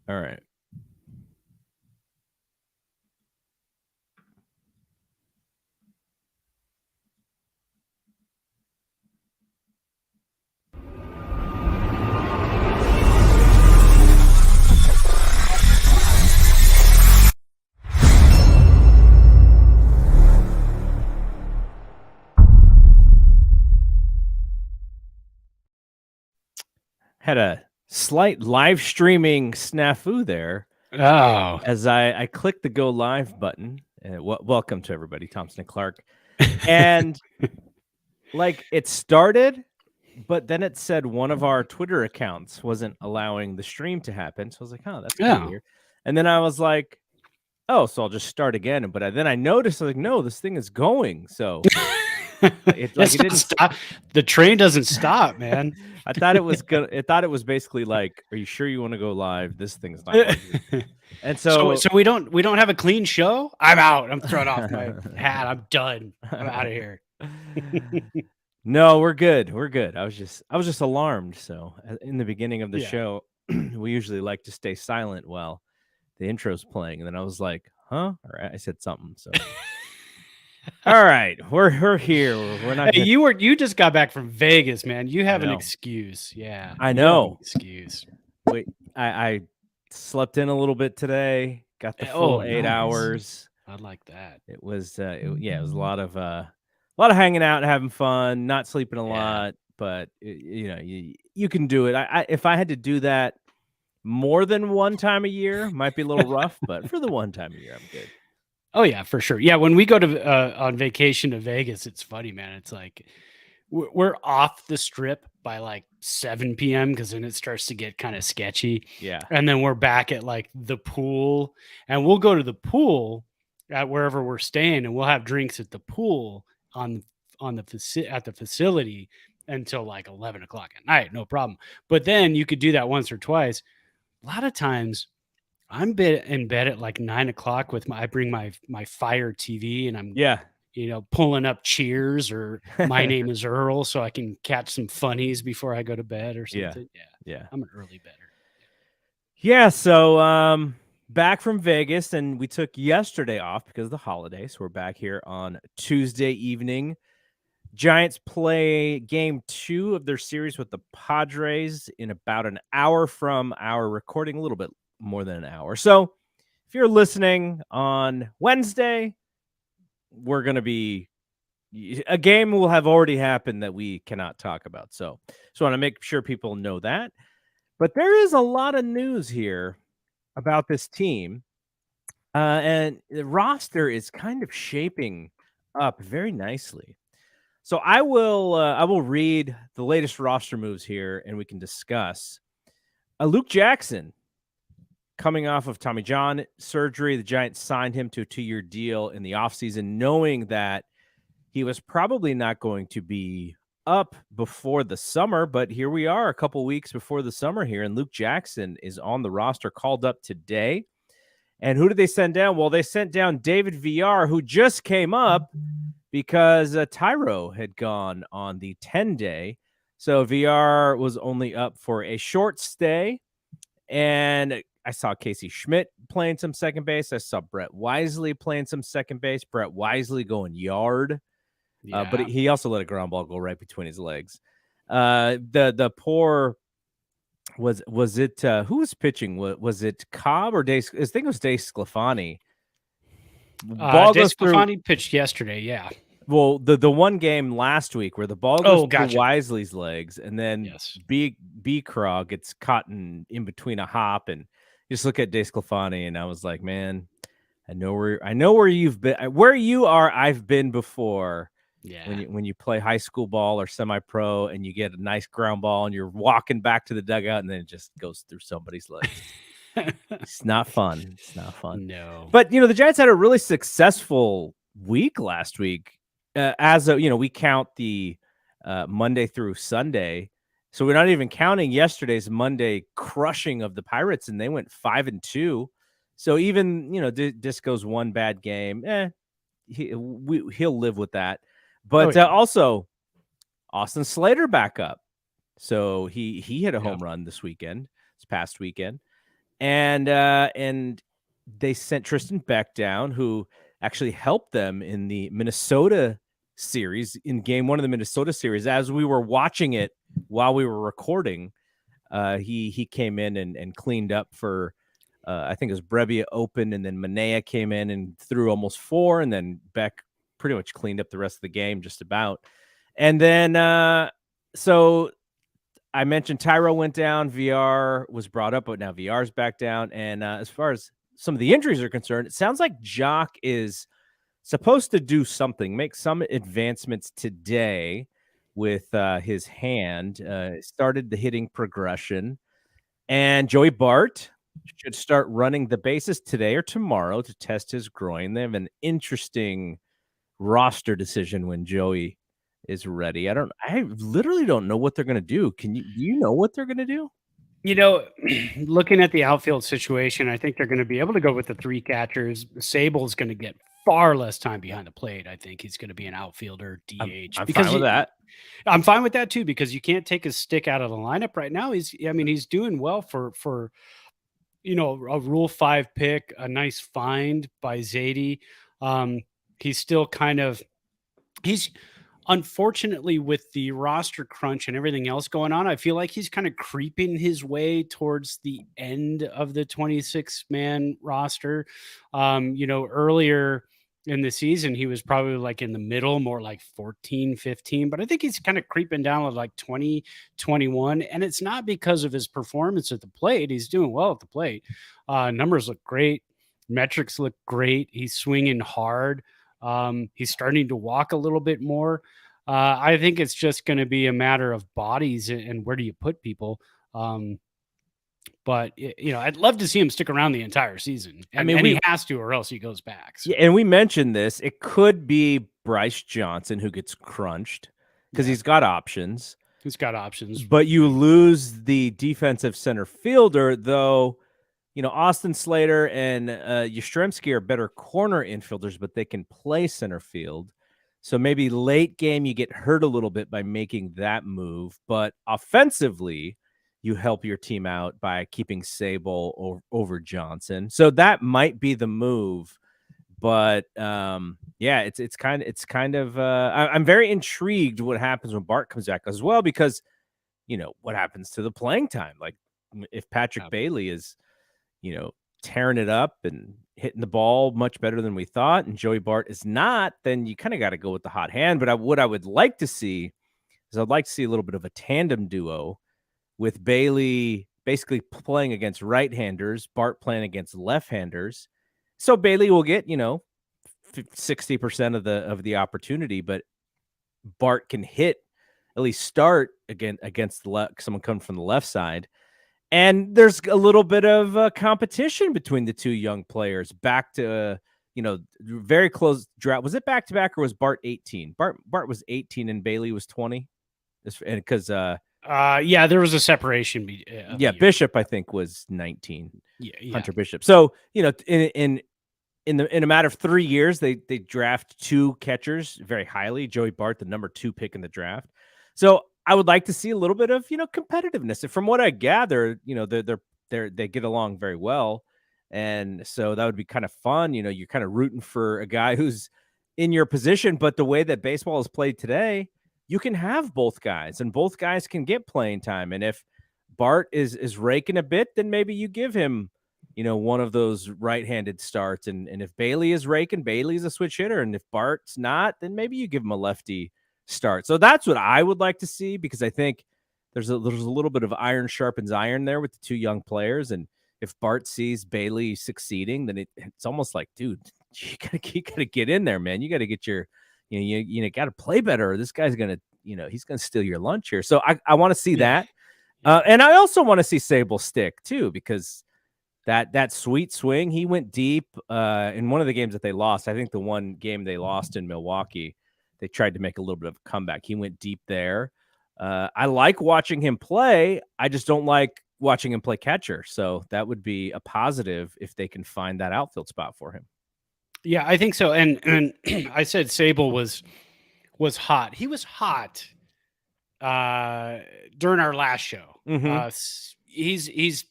All right. Had a slight live streaming snafu there. Oh, As I clicked the go live button. Welcome to everybody, Thompson and Clark. And like it started, but then it said one of our Twitter accounts wasn't allowing the stream to happen. So I was like, oh, that's kind of weird. And then I was like, oh, so I'll just start again. But then I noticed, I was like, no, this thing is going. So it didn't stop. The train doesn't stop, man. I thought it was good. I thought it was basically like, are you sure you want to go live? This thing's not working. And so we don't have a clean show. I'm out. I'm throwing off my hat. I'm done. I'm out of here. No, we're good. We're good. I was just alarmed. So in the beginning of the show, we usually like to stay silent while the intro's playing, and then I was like, huh? Or I said something. So all right, we're here. We're not. Hey, you just got back from Vegas, man. You have an excuse. Yeah, I know. Excuse. Wait, I slept in a little bit today. Got the full 8 hours. I like that. It was it was a lot of hanging out and having fun, not sleeping a lot, but you can do it. If I had to do that more than one time a year, might be a little rough, but for the one time a year, I'm good. Oh yeah, for sure. Yeah, when we go to on vacation to Vegas, it's funny, man. It's like we're off the strip by like 7 p.m. because then it starts to get kind of sketchy. Yeah. And then we're back at like the pool, and we'll go to the pool at wherever we're staying, and we'll have drinks at the pool at the facility until like 11 o'clock at night. No problem. But then you could do that once or twice. A lot of times I'm in bed at like 9 o'clock I bring my Fire TV, and I'm pulling up Cheers or My Name is Earl so I can catch some funnies before I go to bed or something. Yeah. I'm an early bedder. Yeah. So back from Vegas, and we took yesterday off because of the holiday. So we're back here on Tuesday evening. Giants play game 2 of their series with the Padres in about an hour from our recording, a little bit more than an hour. So if you're listening on Wednesday, we're going to be a game will have already happened that we cannot talk about. So I want to make sure people know that. But there is a lot of news here about this team. And the roster is kind of shaping up very nicely. So I will read the latest roster moves here, and we can discuss. Luke Jackson, coming off of Tommy John surgery, the Giants signed him to a 2-year deal in the offseason, knowing that he was probably not going to be up before the summer. But here we are a couple weeks before the summer here, and Luke Jackson is on the roster, called up today. And who did they send down? Well, they sent down David VR, who just came up because Tyro had gone on the 10-day. So VR was only up for a short stay. And I saw Casey Schmidt playing some second base. I saw Brett Wisely playing some second base. Brett Wisely going yard. But he also let a ground ball go right between his legs. The poor... Was it who was pitching? Was it Cobb or Dave? I think it was Dave Sclafani. Dave Sclafani pitched yesterday, yeah. Well, the one game last week where the ball goes through Wisely's legs, and then B Craw gets caught in between a hop, and you just look at Dave Sclafani, and I was like, man, I know where you've been, where you are. I've been before. Yeah. When you play high school ball or semi-pro and you get a nice ground ball and you're walking back to the dugout and then it just goes through somebody's legs. It's not fun. It's not fun. No. But, the Giants had a really successful week last week. We count the Monday through Sunday. So we're not even counting yesterday's Monday crushing of the Pirates, and they went 5-2. So even, Disco's one bad game, he'll live with that. But also, Austin Slater back up. So he hit a home run this past weekend. and they sent Tristan Beck down, who actually helped them in the Minnesota series, in game one of the Minnesota series. As we were watching it while we were recording, he came in and cleaned up for I think it was Brebbia open, and then Manea came in and threw almost 4, and then Beck pretty much cleaned up the rest of the game just about. And then so I mentioned Tyro went down, VR was brought up, but now VR's back down. And as far as some of the injuries are concerned, it sounds like Jock is supposed to do something, make some advancements today with his hand. Started the hitting progression, and Joey Bart should start running the bases today or tomorrow to test his groin. They have an interesting roster decision when Joey is ready. I literally don't know what they're going to do. Do you know what they're going to do? You know, looking at the outfield situation, I think they're going to be able to go with the 3 catchers. Sable's going to get far less time behind the plate. I think he's going to be an outfielder DH. I'm because fine with that. I'm fine with that too, because you can't take his stick out of the lineup right now. He's doing well for a Rule 5 pick, a nice find by Zadie. He's still he's unfortunately, with the roster crunch and everything else going on, I feel like he's kind of creeping his way towards the end of the 26-man roster. Earlier in the season, he was probably like in the middle, more like 14, 15, but I think he's kind of creeping down to like 20, 21. And it's not because of his performance at the plate. He's doing well at the plate. Numbers look great. Metrics look great. He's swinging hard. He's starting to walk a little bit more. I think it's just going to be a matter of bodies and where do you put people. But I'd love to see him stick around the entire season. And he has to, or else he goes back. So. Yeah, and we mentioned this. It could be Bryce Johnson who gets crunched because he's got options. He's got options. But you lose the defensive center fielder, though. Austin Slater and Yastrzemski are better corner infielders, but they can play center field. So maybe late game you get hurt a little bit by making that move. But offensively, you help your team out by keeping Sable over Johnson. So that might be the move. But it's kind of I'm very intrigued what happens when Bart comes back as well, because what happens to the playing time. Like if Patrick Bailey is tearing it up and hitting the ball much better than we thought, and Joey Bart is not, then you kind of got to go with the hot hand. But what I would like to see is I'd like to see a little bit of a tandem duo with Bailey basically playing against right-handers, Bart playing against left-handers. So Bailey will get, 60% of the opportunity, but Bart can hit, at least start against someone coming from the left side. And there's a little bit of competition between the two young players. Back to, very close draft. Was it back to back, or was Bart 18? Bart was 18 and Bailey was 20. Because there was a separation. Bishop I think was 19. Yeah. Hunter Bishop. So in a matter of 3 years, they draft 2 catchers very highly. Joey Bart, the number 2 pick in the draft. So I would like to see a little bit of, competitiveness. And from what I gather, they get along very well. And so that would be kind of fun. You're kind of rooting for a guy who's in your position, but the way that baseball is played today, you can have both guys and both guys can get playing time. And if Bart is raking a bit, then maybe you give him, one of those right-handed starts. And if Bailey is raking, Bailey's a switch hitter. And if Bart's not, then maybe you give him a lefty start. So that's what I would like to see, because I think there's a little bit of iron sharpens iron there with the 2 young players. And if Bart sees Bailey succeeding, then it's almost like, dude, you gotta get in there, man. You got to get your, you got to play better, or this guy's gonna, he's gonna steal your lunch here. So I want to see that, and I also want to see Sable stick too, because that sweet swing, he went deep in one of the games that they lost. I think the one game they lost in Milwaukee, they tried to make a little bit of a comeback. He went deep there. I like watching him play. I just don't like watching him play catcher. So that would be a positive if they can find that outfield spot for him. Yeah, I think so. And I said Sable was hot. He was hot during our last show. Mm-hmm. He's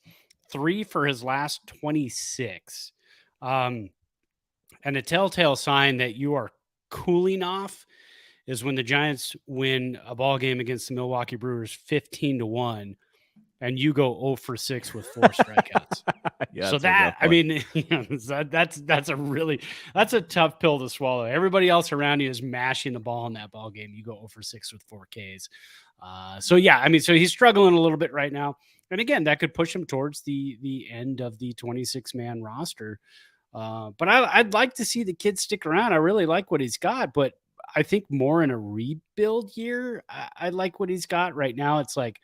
3 for his last 26. And a telltale sign that you are cooling off is when the Giants win a ball game against the Milwaukee Brewers 15-1, and you go 0 for 6 with 4 strikeouts. Yeah, So that's a rough that, I one. mean, that's a tough pill to swallow. Everybody else around you is mashing the ball in that ball game. You go 0 for 6 with 4 Ks. So yeah, I mean, so he's struggling a little bit right now. And again, that could push him towards the end of the 26-man roster. But I'd like to see the kid stick around. I really like what he's got, but I think more in a rebuild year. I like what he's got right now. It's like,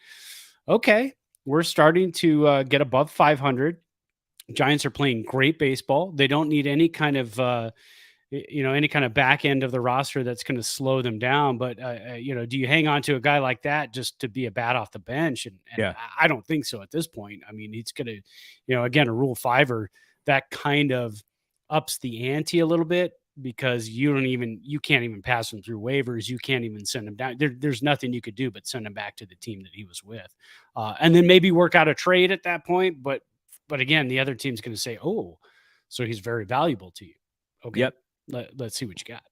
okay, we're starting to get above 500. Giants are playing great baseball. They don't need any kind of any kind of back end of the roster that's going to slow them down. But do you hang on to a guy like that just to be a bat off the bench? And Yeah. I don't think so at this point. I mean, he's going to, again, a Rule 5er that kind of ups the ante a little bit, because you can't even pass him through waivers. You can't even send him down. There's nothing you could do but send him back to the team that he was with, and then maybe work out a trade at that point. But again, the other team's going to say, oh, so he's very valuable to you. Okay. Yep. Let's see what you got.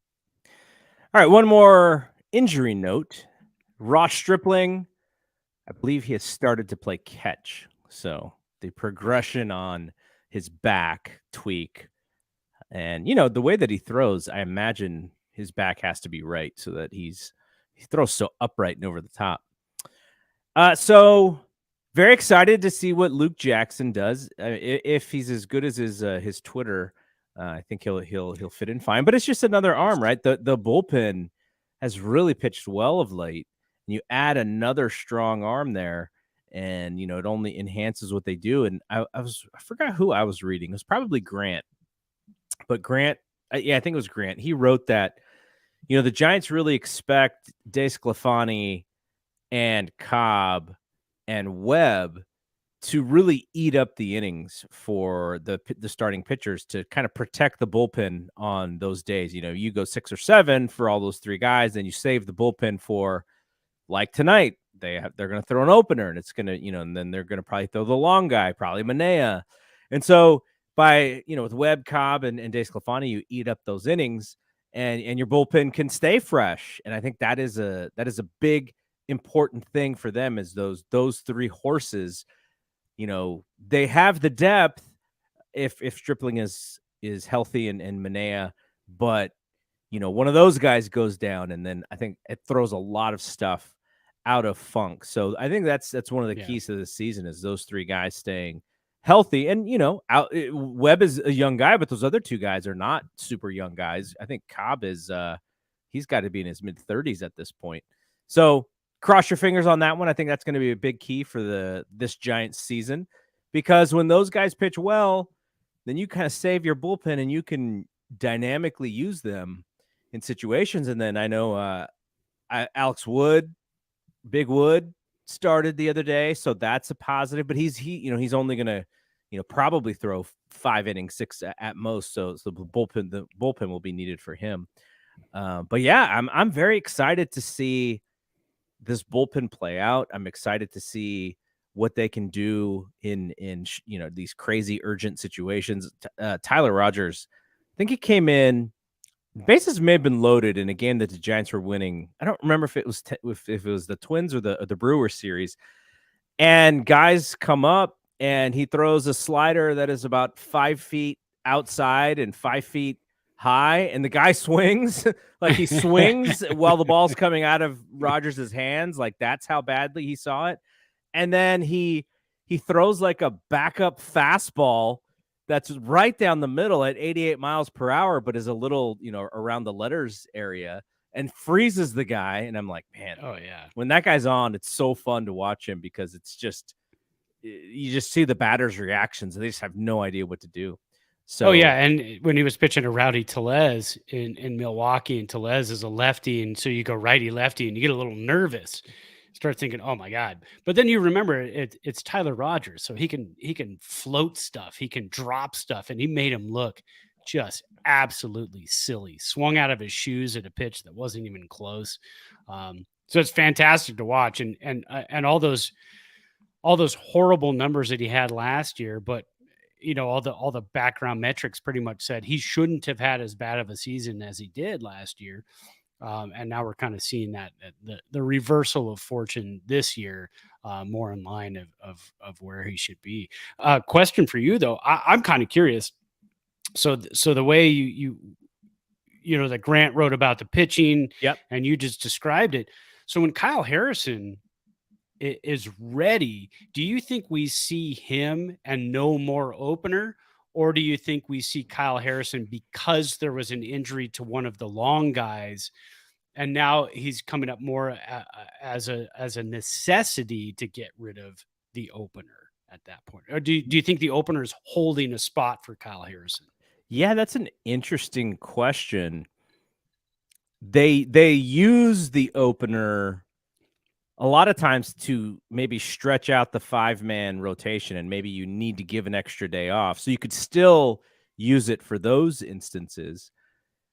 All right, one more injury note. Ross Stripling, I believe he has started to play catch. So the progression on his back tweak, and the way that he throws, I imagine his back has to be right so that he throws so upright and over the top. So very excited to see what Luke Jackson does. If he's as good as his Twitter, I think he'll fit in fine. But it's just another arm, right? The bullpen has really pitched well of late. And you add another strong arm there, and it only enhances what they do. And I forgot who I was reading. It was probably Grant. But Grant, I think it was Grant. He wrote that the Giants really expect DeSclafani and Cobb and Webb to really eat up the innings for the starting pitchers to kind of protect the bullpen on those days. You go 6 or 7 for all those 3 guys, then you save the bullpen for, like tonight, they're going to throw an opener, and it's going to, and then they're going to probably throw the long guy, probably Manea. And so by, with Webb, Cobb, and DeSclafani, you eat up those innings, and your bullpen can stay fresh. And I think that is a big important thing for them, is those 3 horses. They have the depth if Stripling is healthy and Manea, but one of those guys goes down, and then I think it throws a lot of stuff out of funk. So I think that's one of the keys to this season, is those 3 guys staying healthy. And Webb is a young guy, but those other 2 guys are not super young guys. I think Cobb is he's got to be in his mid-30s at this point. So cross your fingers on that one. I think that's going to be a big key for this Giants season, because when those guys pitch well, then you kind of save your bullpen and you can dynamically use them in situations. And then I know Alex Wood, Big Wood, started the other day, so that's a positive. But he's only going to probably throw 5 innings, 6 at most. So the bullpen will be needed for him. But yeah, I'm very excited to see this bullpen play out. I'm excited to see what they can do in these crazy urgent situations. Tyler Rogers, I think he came in, bases may have been loaded in a game that the Giants were winning. I don't remember if it was if it was the Twins or the Brewers series, and guys come up and he throws a slider that is about 5 feet outside and 5 feet high, and the guy swings like he swings while the ball's coming out of Rogers' hands. Like, that's how badly he saw it. And then he throws like a backup fastball that's right down the middle at 88 miles per hour, but is a little, around the letters area, and freezes the guy. And I'm like, man, oh yeah, when that guy's on, it's so fun to watch him, because it's just, you just see the batters' reactions, and they just have no idea what to do. So, oh yeah, and when he was pitching to Rowdy Tellez in Milwaukee, and Tellez is a lefty, and so you go righty lefty, and you get a little nervous, start thinking, oh my God. But then you remember it's Tyler Rogers, so he can float stuff, he can drop stuff, and he made him look just absolutely silly. Swung out of his shoes at a pitch that wasn't even close. So it's fantastic to watch, and all those all those horrible numbers that he had last year, but all the background metrics pretty much said he shouldn't have had as bad of a season as he did last year. And now we're kind of seeing that the reversal of fortune this year, more in line of where he should be. Question for you though, I'm kind of curious. So the way that Grant wrote about the pitching, Yep. and you just described it. So when Kyle Harrison is ready, do you think we see him and no more opener? Or do you think we see Kyle Harrison because there was an injury to one of the long guys, and now he's coming up more as a necessity to get rid of the opener at that point? Or do you think the opener is holding a spot for Kyle Harrison? Yeah, that's an interesting question. They use the opener a lot of times to maybe stretch out the 5-man rotation, and maybe you need to give an extra day off. So you could still use it for those instances.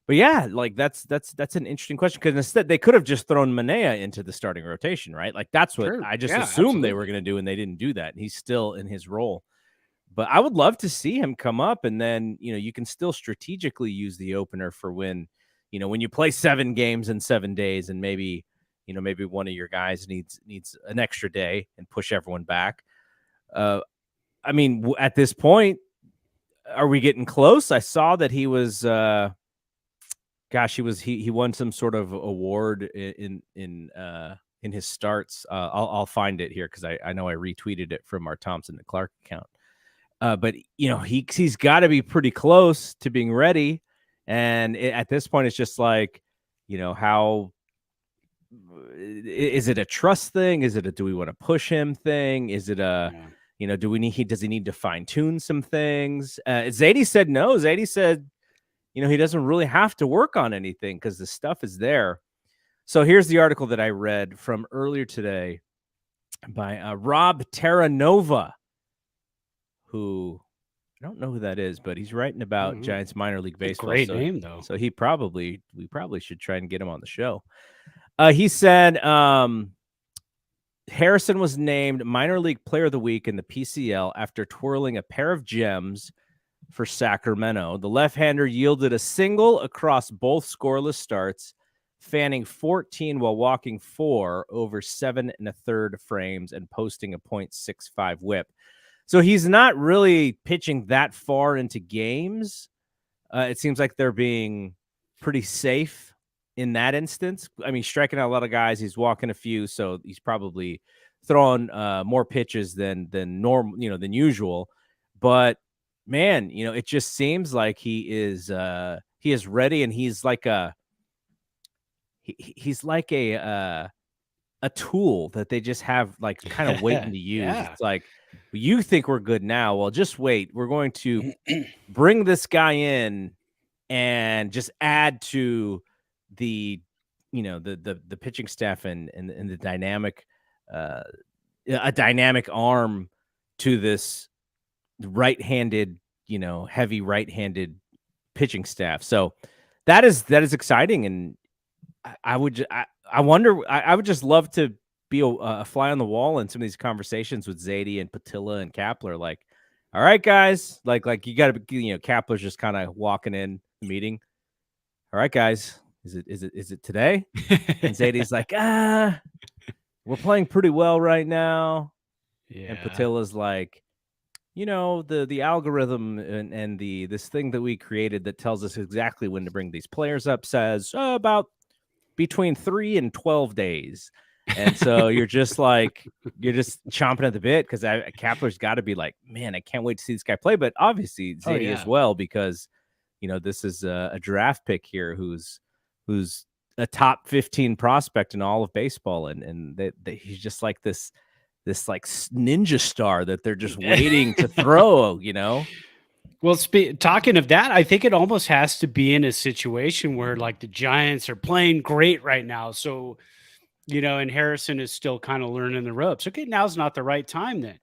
But yeah, like that's an interesting question, because instead they could have just thrown Manea into the starting rotation, right? Like that's what Sure. I just Yeah, assumed they were absolutely. going to do, and they didn't do that. And he's still in his role. But I would love to see him come up, and then, you can still strategically use the opener for when you play 7 games in 7 days, and maybe one of your guys needs an extra day and push everyone back. I mean, at this point, are we getting close? I saw that he was, he won some sort of award in his starts. I'll find it here because I know I retweeted it from our Thompson and Clark account. But he's got to be pretty close to being ready, and at this point, it's just like, how is it a trust thing? Is it a do we want to push him thing? Is it a does he need to fine tune some things? Zadie said no. Zadie said he doesn't really have to work on anything because the stuff is there. So here's the article that I read from earlier today by Rob Terranova, who I don't know who that is, but he's writing about Giants minor league baseball. Great name, though. So we probably should try and get him on the show. He said Harrison was named minor league player of the week in the PCL after twirling a pair of gems for Sacramento. The left-hander yielded a single across both scoreless starts, fanning 14 while walking 4 over 7 1/3 frames and posting a .65 whip. So he's not really pitching that far into games. It seems like they're being pretty safe in that instance. I mean, striking out a lot of guys. He's walking a few, so he's probably throwing more pitches than normal, than usual. But man, it just seems like he is ready, and he's like a tool that they just have like kind of waiting to use. Yeah. It's like, you think we're good now? Well, just wait. We're going to bring this guy in and just add to the the pitching staff and the dynamic a dynamic arm to this right-handed, heavy right-handed pitching staff. So that is exciting, and I would just love to be a fly on the wall in some of these conversations with Zadie and Patilla and Kapler. Like, all right, guys, like you got to, Kapler's just kind of walking in the meeting. All right, guys, is it today? And Zadie's like, we're playing pretty well right now. Yeah. And Patilla's like, the algorithm and this thing that we created that tells us exactly when to bring these players up says about between 3 and 12 days. And so you're just chomping at the bit, because Kapler's got to be like, man, I can't wait to see this guy play. But obviously Zadie as well, because this is a draft pick here who's a top 15 prospect in all of baseball, and he's just like this like ninja star that they're just waiting to throw. Well, talking of that, I think it almost has to be in a situation where like the Giants are playing great right now. So, and Harrison is still kind of learning the ropes. Okay, now's not the right time then.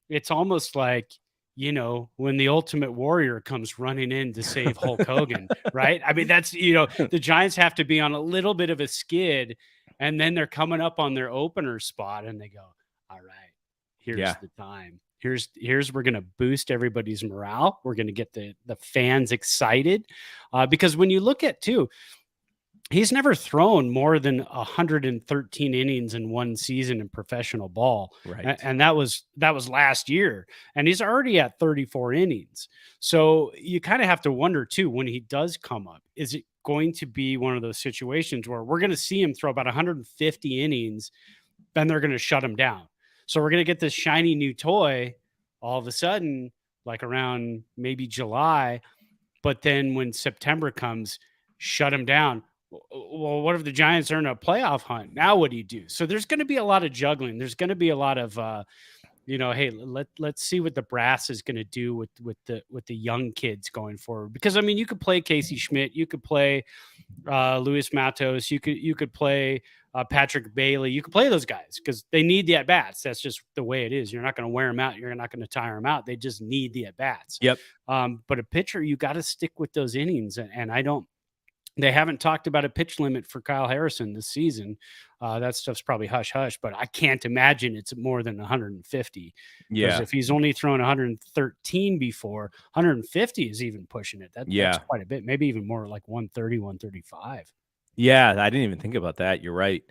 It's almost like, when the Ultimate Warrior comes running in to save Hulk Hogan, right? I mean, that's, the Giants have to be on a little bit of a skid, and then they're coming up on their opener spot, and they go, all right, here's the time. Here's we're going to boost everybody's morale. We're going to get the fans excited, because when you look at too, he's never thrown more than 113 innings in one season in professional ball, Right. and that was last year, and he's already at 34 innings. So you kind of have to wonder too, when he does come up, is it going to be one of those situations where we're going to see him throw about 150 innings, then they're going to shut him down? So we're going to get this shiny new toy all of a sudden, like around maybe July, but then when September comes, shut him down. Well, what if the Giants are in a playoff hunt? Now what do you do? So there's going to be a lot of juggling. There's going to be a lot of, hey, let's see what the brass is going to do with the young kids going forward. Because I mean, you could play Casey Schmidt, you could play Luis Matos, you could play Patrick Bailey, you could play those guys because they need the at bats. That's just the way it is. You're not going to wear them out. You're not going to tire them out. They just need the at bats. Yep. But a pitcher, you got to stick with those innings, and I don't. They haven't talked about a pitch limit for Kyle Harrison this season. That stuff's probably hush hush, but I can't imagine it's more than 150. Because if he's only thrown 113 before, 150 is even pushing it. That's quite a bit, maybe even more, like 130, 135. Yeah, I didn't even think about that. You're right.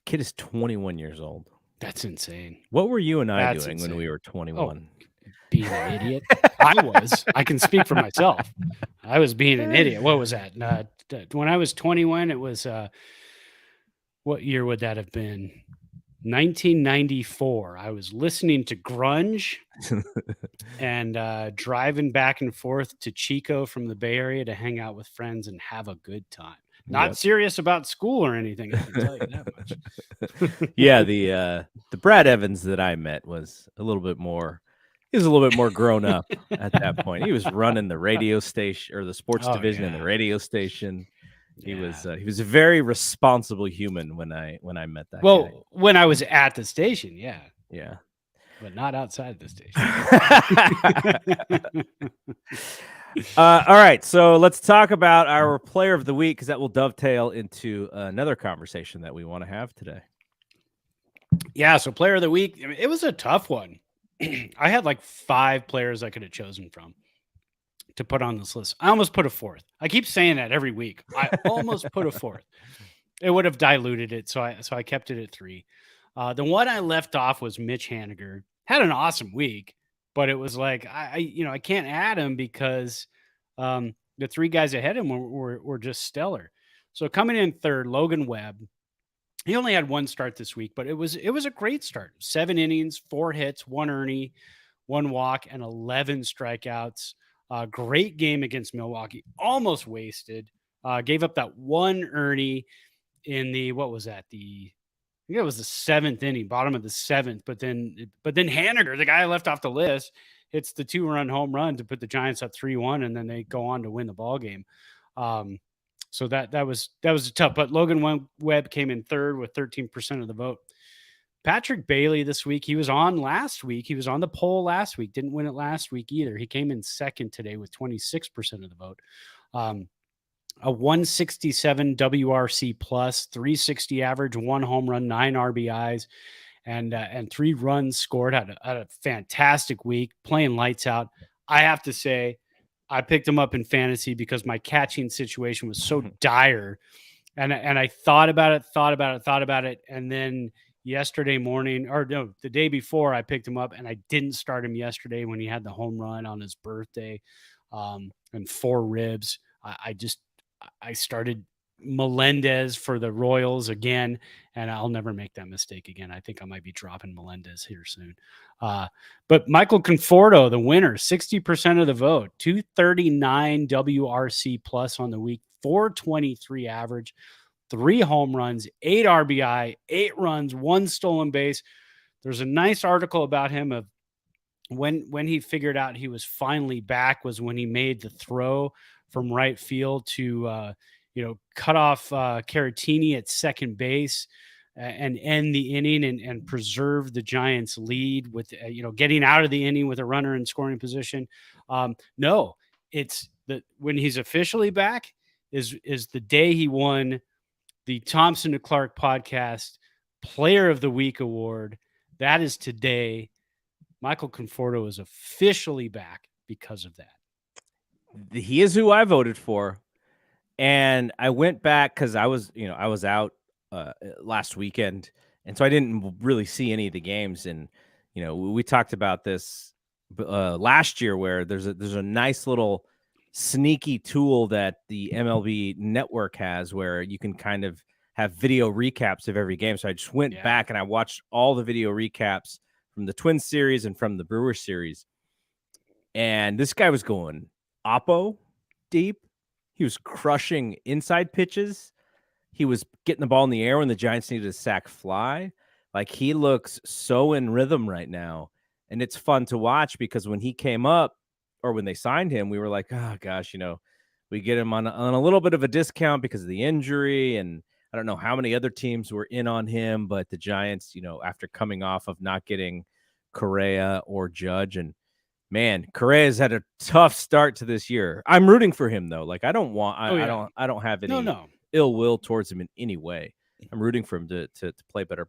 Kid is 21 years old. That's insane. What were you and I doing when we were 21? Oh, being an idiot. I can speak for myself. I was being an idiot. What was that? When I was 21, it was, what year would that have been? 1994. I was listening to grunge and driving back and forth to Chico from the Bay Area to hang out with friends and have a good time. Not serious about school or anything, I can tell you that much. Yeah, the Brad Evans that I met was a little bit more. He was a little bit more grown up at that point. He was running the radio station or the sports division in the radio station. He was a very responsible human when I met that guy. Well, when I was at the station, yeah, but not outside the station. All right, so let's talk about our player of the week, because that will dovetail into another conversation that we want to have today. Yeah, so player of the week, I mean, it was a tough one. I had like 5 players I could have chosen from to put on this list. I almost put a 4th. I keep saying that every week. I almost put a 4th. It would have diluted it, so I kept it at 3. The one I left off was Mitch Haniger. Had an awesome week, but it was like I can't add him because the 3 guys ahead of him were just stellar. So coming in 3rd, Logan Webb. He only had 1 start this week, but it was a great start. 7 innings, 4 hits, 1 earney, 1 walk, and 11 strikeouts. Great game against Milwaukee. Almost wasted. Gave up that 1 earney in the, what was that? I think it was the 7th inning, bottom of the 7th. But then Haniger, the guy I left off the list, hits the 2-run home run to put the Giants up 3-1, and then they go on to win the ball game. So that was tough, but Logan Webb came in 3rd with 13% of the vote. Patrick Bailey this week, he was on last week. He was on the poll last week. Didn't win it last week either. He came in 2nd today with 26% of the vote. A 167 WRC plus, 360 average, 1 home run, 9 RBIs, and 3 runs scored. Had a fantastic week, playing lights out. I have to say, I picked him up in fantasy because my catching situation was so dire. And I thought about it. And then yesterday morning, or no, the day before, I picked him up and I didn't start him yesterday when he had the home run on his birthday and 4 ribs. I started Melendez for the Royals again, and I'll never make that mistake again. I think I might be dropping Melendez here soon. But Michael Conforto, the winner, 60% of the vote, 239 WRC plus on the week, 423 average, 3 home runs, 8 RBI, 8 runs, 1 stolen base. There's a nice article about him of when he figured out he was finally back was when he made the throw from right field to cut off Caratini at second base and end the inning and preserve the Giants' lead with getting out of the inning with a runner in scoring position. No, it's when he's officially back is the day he won the Thompson to Clark podcast Player of the Week award That is today. Michael Conforto is officially back because of that. He is who I voted for. And I went back because I was out last weekend, and so I didn't really see any of the games. And we talked about this last year, where there's a nice little sneaky tool that the MLB Network has, where you can kind of have video recaps of every game. So I just went back and I watched all the video recaps from the Twins series and from the Brewers series, and this guy was going oppo deep. He was crushing inside pitches. He was getting the ball in the air when the Giants needed a sack fly. Like, he looks so in rhythm right now. And it's fun to watch because when he came up, or when they signed him, we were like, oh gosh, we get him on a little bit of a discount because of the injury. And I don't know how many other teams were in on him, but the Giants, after coming off of not getting Correa or Judge, and man, Correa's had a tough start to this year. I'm rooting for him though. Like, I don't have any ill will towards him in any way. I'm rooting for him to play better.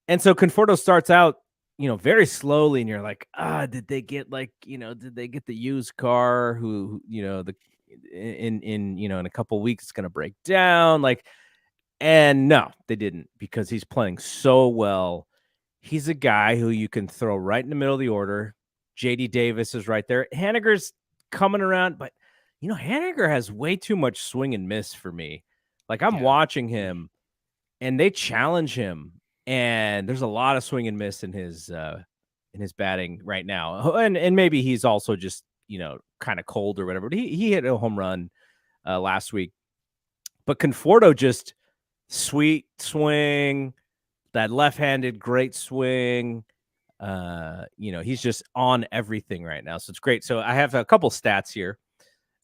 And so Conforto starts out, very slowly, and you're like, did they get the used car who in a couple weeks it's gonna break down? Like, and no, they didn't, because he's playing so well. He's a guy who you can throw right in the middle of the order. JD Davis is right there. Haniger's coming around, but Haniger has way too much swing and miss for me. Like, I'm watching him, and they challenge him, and there's a lot of swing and miss in his batting right now. And maybe he's also just kind of cold or whatever. But he hit a home run last week. But Conforto, just sweet swing, that left-handed great swing. He's just on everything right now. So it's great. So I have a couple stats here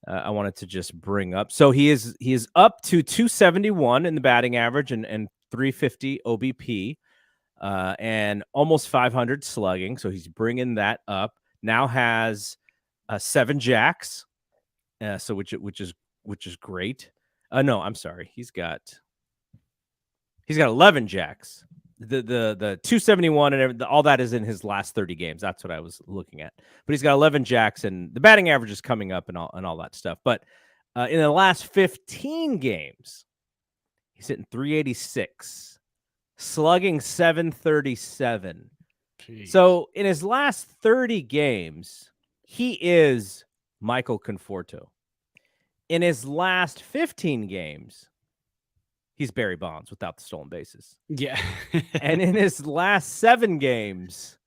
I wanted to just bring up. So he is up to 271 in the batting average and 350 OBP and almost 500 slugging. So he's bringing that up. Now has 7 jacks. So which is great. No, I'm sorry. He's got 11 jacks. The 271 and all that is in his last 30 games. That's what I was looking at. But he's got 11 jacks, and the batting average is coming up and all that stuff. But in the last 15 games, he's hitting 386, slugging 737. Jeez. So in his last 30 games, he is Michael Conforto. In his last 15 games, he's Barry Bonds without the stolen bases. Yeah. And in his last 7 games,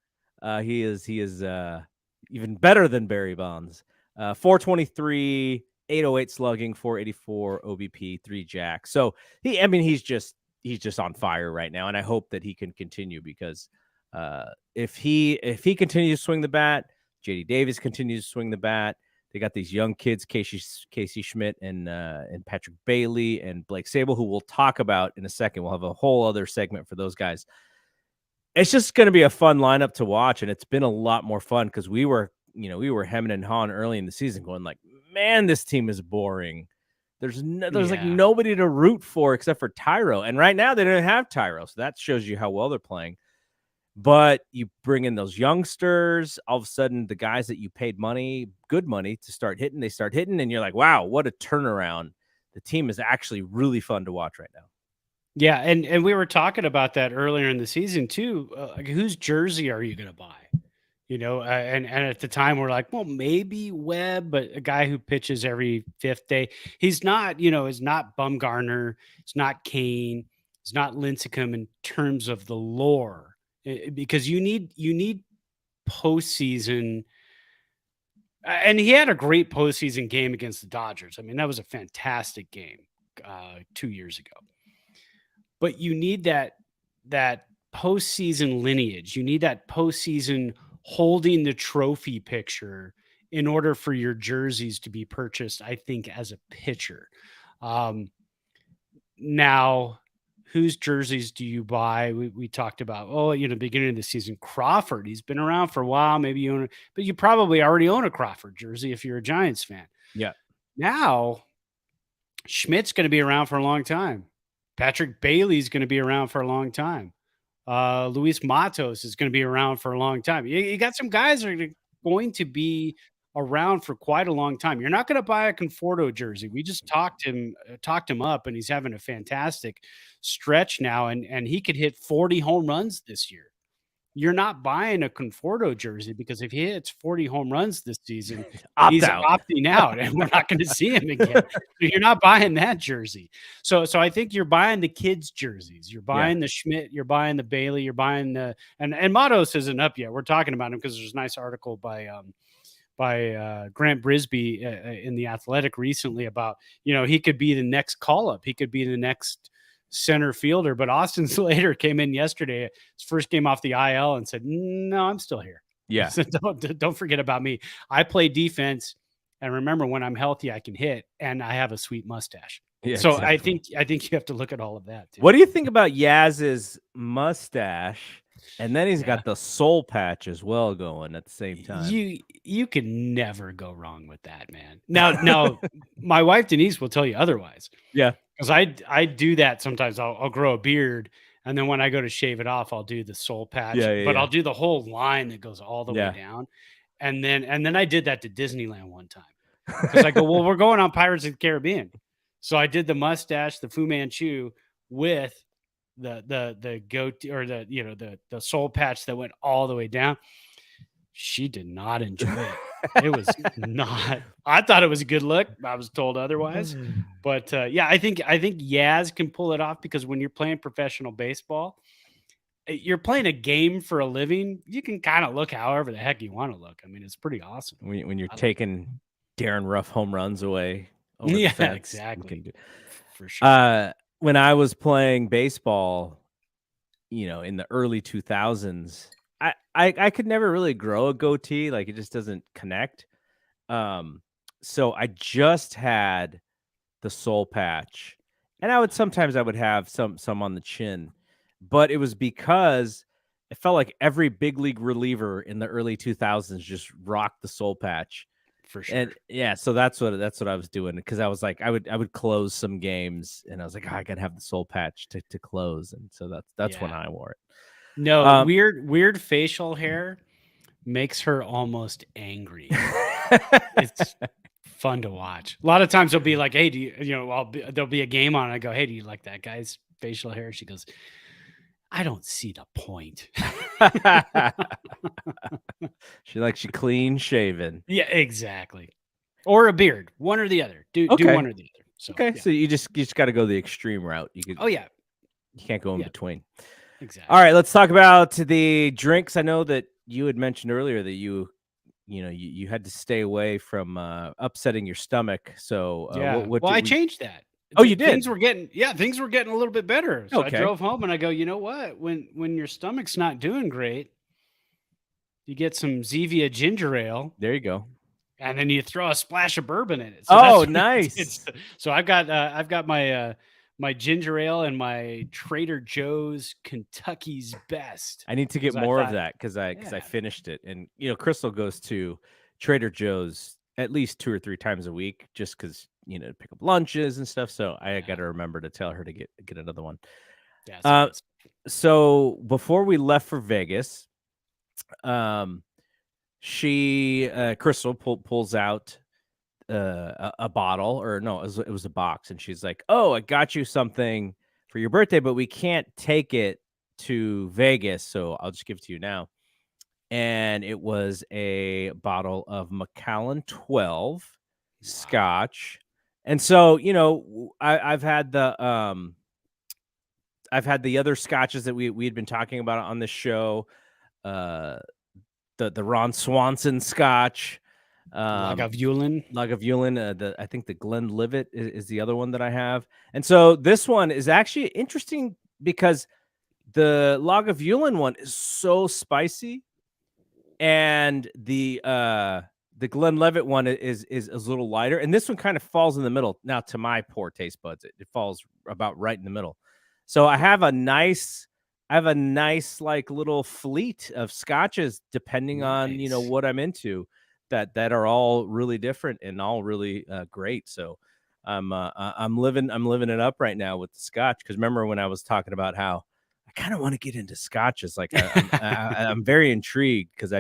he is even better than Barry Bonds. 423, 808 slugging, 484 OBP, 3 jacks. So he's just on fire right now, and I hope that he can continue, because if he continues to swing the bat, JD Davis continues to swing the bat. They got these young kids, Casey Schmidt and Patrick Bailey and Blake Sable, who we'll talk about in a second. We'll have a whole other segment for those guys. It's just going to be a fun lineup to watch, and it's been a lot more fun because we were hemming and hawing early in the season, going like, man, this team is boring. There's like nobody to root for except for Tyro, and right now they don't have Tyro, so that shows you how well they're playing. But you bring in those youngsters, all of a sudden the guys that you paid good money to start hitting, they start hitting, and you're like, wow, what a turnaround. The team is actually really fun to watch right now. Yeah, and we were talking about that earlier in the season too. Whose jersey are you going to buy? And at the time we're like, well, maybe Webb, but a guy who pitches every 5th day. He's not, is not Bumgarner. It's not Kane. It's not Lincecum in terms of the lore. Because you need postseason, and he had a great postseason game against the Dodgers. I mean, that was a fantastic game 2 years ago. But you need that postseason lineage. You need that postseason holding the trophy picture in order for your jerseys to be purchased, I think, as a pitcher. Now, whose jerseys do you buy? We talked about, beginning of the season, Crawford. He's been around for a while. Maybe you own it, but you probably already own a Crawford jersey if you're a Giants fan. Yeah. Now, Schmidt's going to be around for a long time. Patrick Bailey's going to be around for a long time. Luis Matos is going to be around for a long time. You got some guys that are going to be around for quite a long time. You're not going to buy a Conforto jersey. We just talked him up, and he's having a fantastic stretch now, and he could hit 40 home runs this year. You're not buying a Conforto jersey because if he hits 40 home runs this season, Opt he's out. opting out, and we're not going to see him again. So you're not buying that jersey. So I think you're buying the kids' jerseys. You're buying the Schmidt. You're buying the Bailey. You're buying the and Matos isn't up yet. We're talking about him because there's a nice article by Grant Brisbee in the Athletic recently about he could be the next call up. He could be the next center fielder. But Austin Slater came in yesterday, his first game off the IL, and said, "No, I'm still here." Yeah. So don't forget about me. I play defense, and remember, when I'm healthy, I can hit, and I have a sweet mustache. Yeah, so exactly. I think you have to look at all of that too. What do you think about Yaz's mustache? And then he's got the soul patch as well going at the same time. You can never go wrong with that, man. Now, my wife Denise will tell you otherwise. Yeah. Because I do that sometimes. I'll grow a beard, and then when I go to shave it off, I'll do the soul patch. But I'll do the whole line that goes all the way down. And then I did that to Disneyland one time. Because I go, well, we're going on Pirates of the Caribbean. So I did the mustache, the Fu Manchu, with the goatee or the soul patch that went all the way down. She did not enjoy it. It was not. I thought it was a good look. I was told otherwise. But I think Yaz can pull it off because when you're playing professional baseball, you're playing a game for a living. You can kind of look however the heck you want to look. I mean, it's pretty awesome. When you're taking Darren Ruff home runs away over the fence. Exactly. For sure. When I was playing baseball, in the early 2000s, I could never really grow a goatee. Like, it just doesn't connect. So I just had the soul patch, and I would have some on the chin, but it was because it felt like every big league reliever in the early 2000s just rocked the soul patch. For sure. And so that's what I was doing, because I was like, I would close some games, and I was like, I gotta have the soul patch to close, and so that's when I wore it. No, weird facial hair makes her almost angry. It's fun to watch. A lot of times they'll be like, "Hey, there'll be a game on." And I go, "Hey, do you like that guy's facial hair?" She goes, "I don't see the point." She clean shaven. Yeah, exactly. Or a beard, one or the other. Do one or the other. So, so you just got to go the extreme route. You can't go in between. Exactly. All right, let's talk about the drinks. I know that you had mentioned earlier that you had to stay away from upsetting your stomach. So I changed that. Oh, you did? Things were getting a little bit better. So I drove home and I go, you know what? When your stomach's not doing great, you get some Zevia ginger ale. There you go. And then you throw a splash of bourbon in it. So nice. So I've got my ginger ale and my Trader Joe's Kentucky's Best. I need to get more of that because I finished it. And Crystal goes to Trader Joe's at least 2 or 3 times a week just because pick up lunches and stuff. So I got to remember to tell her to get another one. Yeah. So before we left for Vegas, Crystal pulls out a bottle, or no, it was a box, and she's like, "Oh, I got you something for your birthday, but we can't take it to Vegas, so I'll just give it to you now." And it was a bottle of Macallan 12 Scotch. And so, I've had the other scotches that we had been talking about on this show, the Ron Swanson Scotch, Lagavulin. I think the Glenlivet is the other one that I have. And so this one is actually interesting because the Lagavulin one is so spicy, and the Glenlivet one is a little lighter, and this one kind of falls in the middle. Now, to my poor taste buds, it falls about right in the middle. So I have a nice like little fleet of scotches, depending on what I'm into, that are all really different and all really great. So I'm living it up right now with the scotch, because remember when I was talking about how I kind of want to get into scotches. Like I'm very intrigued because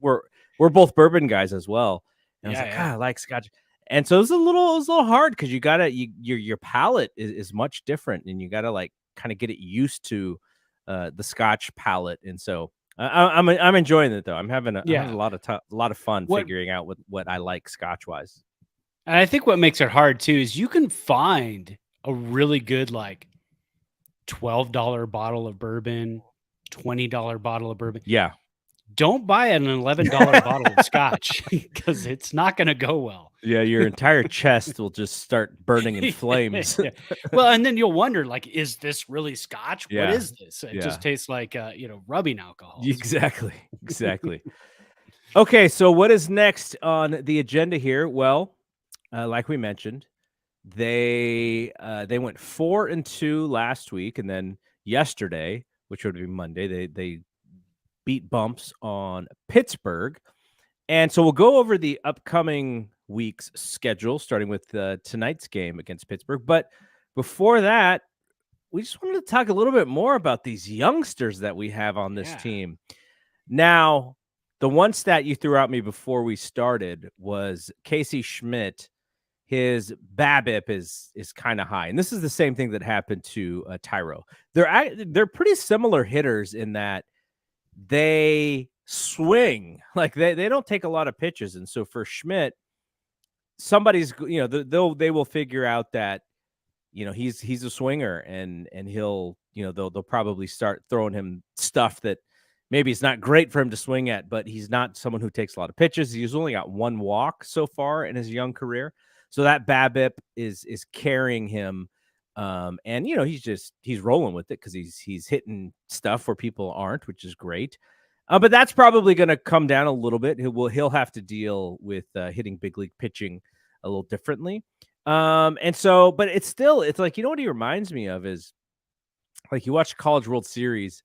we're both bourbon guys as well. And I was like, I like scotch. And so it was a little hard because your palate is much different, and you gotta like kind of get it used to the scotch palate. And so I'm enjoying it though. I'm having a lot of fun figuring out what I like scotch wise. And I think what makes it hard too is you can find a really good like $12 bottle of bourbon, $20 bottle of bourbon. Yeah. Don't buy an $11 bottle of scotch because it's not going to go well. Yeah, your entire chest will just start burning in flames. Yeah. Well, and then you'll wonder, like, is this really scotch? Yeah. What is this? It just tastes like, rubbing alcohol. Exactly. Okay, so what is next on the agenda here? Well, like we mentioned, they went 4-2 last week, and then yesterday, which would be Monday, they beat bumps on Pittsburgh. And so we'll go over the upcoming week's schedule, starting with tonight's game against Pittsburgh. But before that, we just wanted to talk a little bit more about these youngsters that we have on this team. Now, the one stat you threw at me before we started was Casey Schmidt. His BABIP is kind of high, and this is the same thing that happened to Tyro. They're pretty similar hitters in that they swing, like they don't take a lot of pitches. And so for Schmidt, somebody's, they will figure out that, he's a swinger, and he'll, they'll probably start throwing him stuff that maybe it's not great for him to swing at, but he's not someone who takes a lot of pitches. He's only got one walk so far in his young career. So that BABIP is carrying him. And he's rolling with it because he's hitting stuff where people aren't, which is great. But that's probably going to come down a little bit. He'll have to deal with hitting big league pitching a little differently. And so, but it's like, what he reminds me of is like you watch College World Series,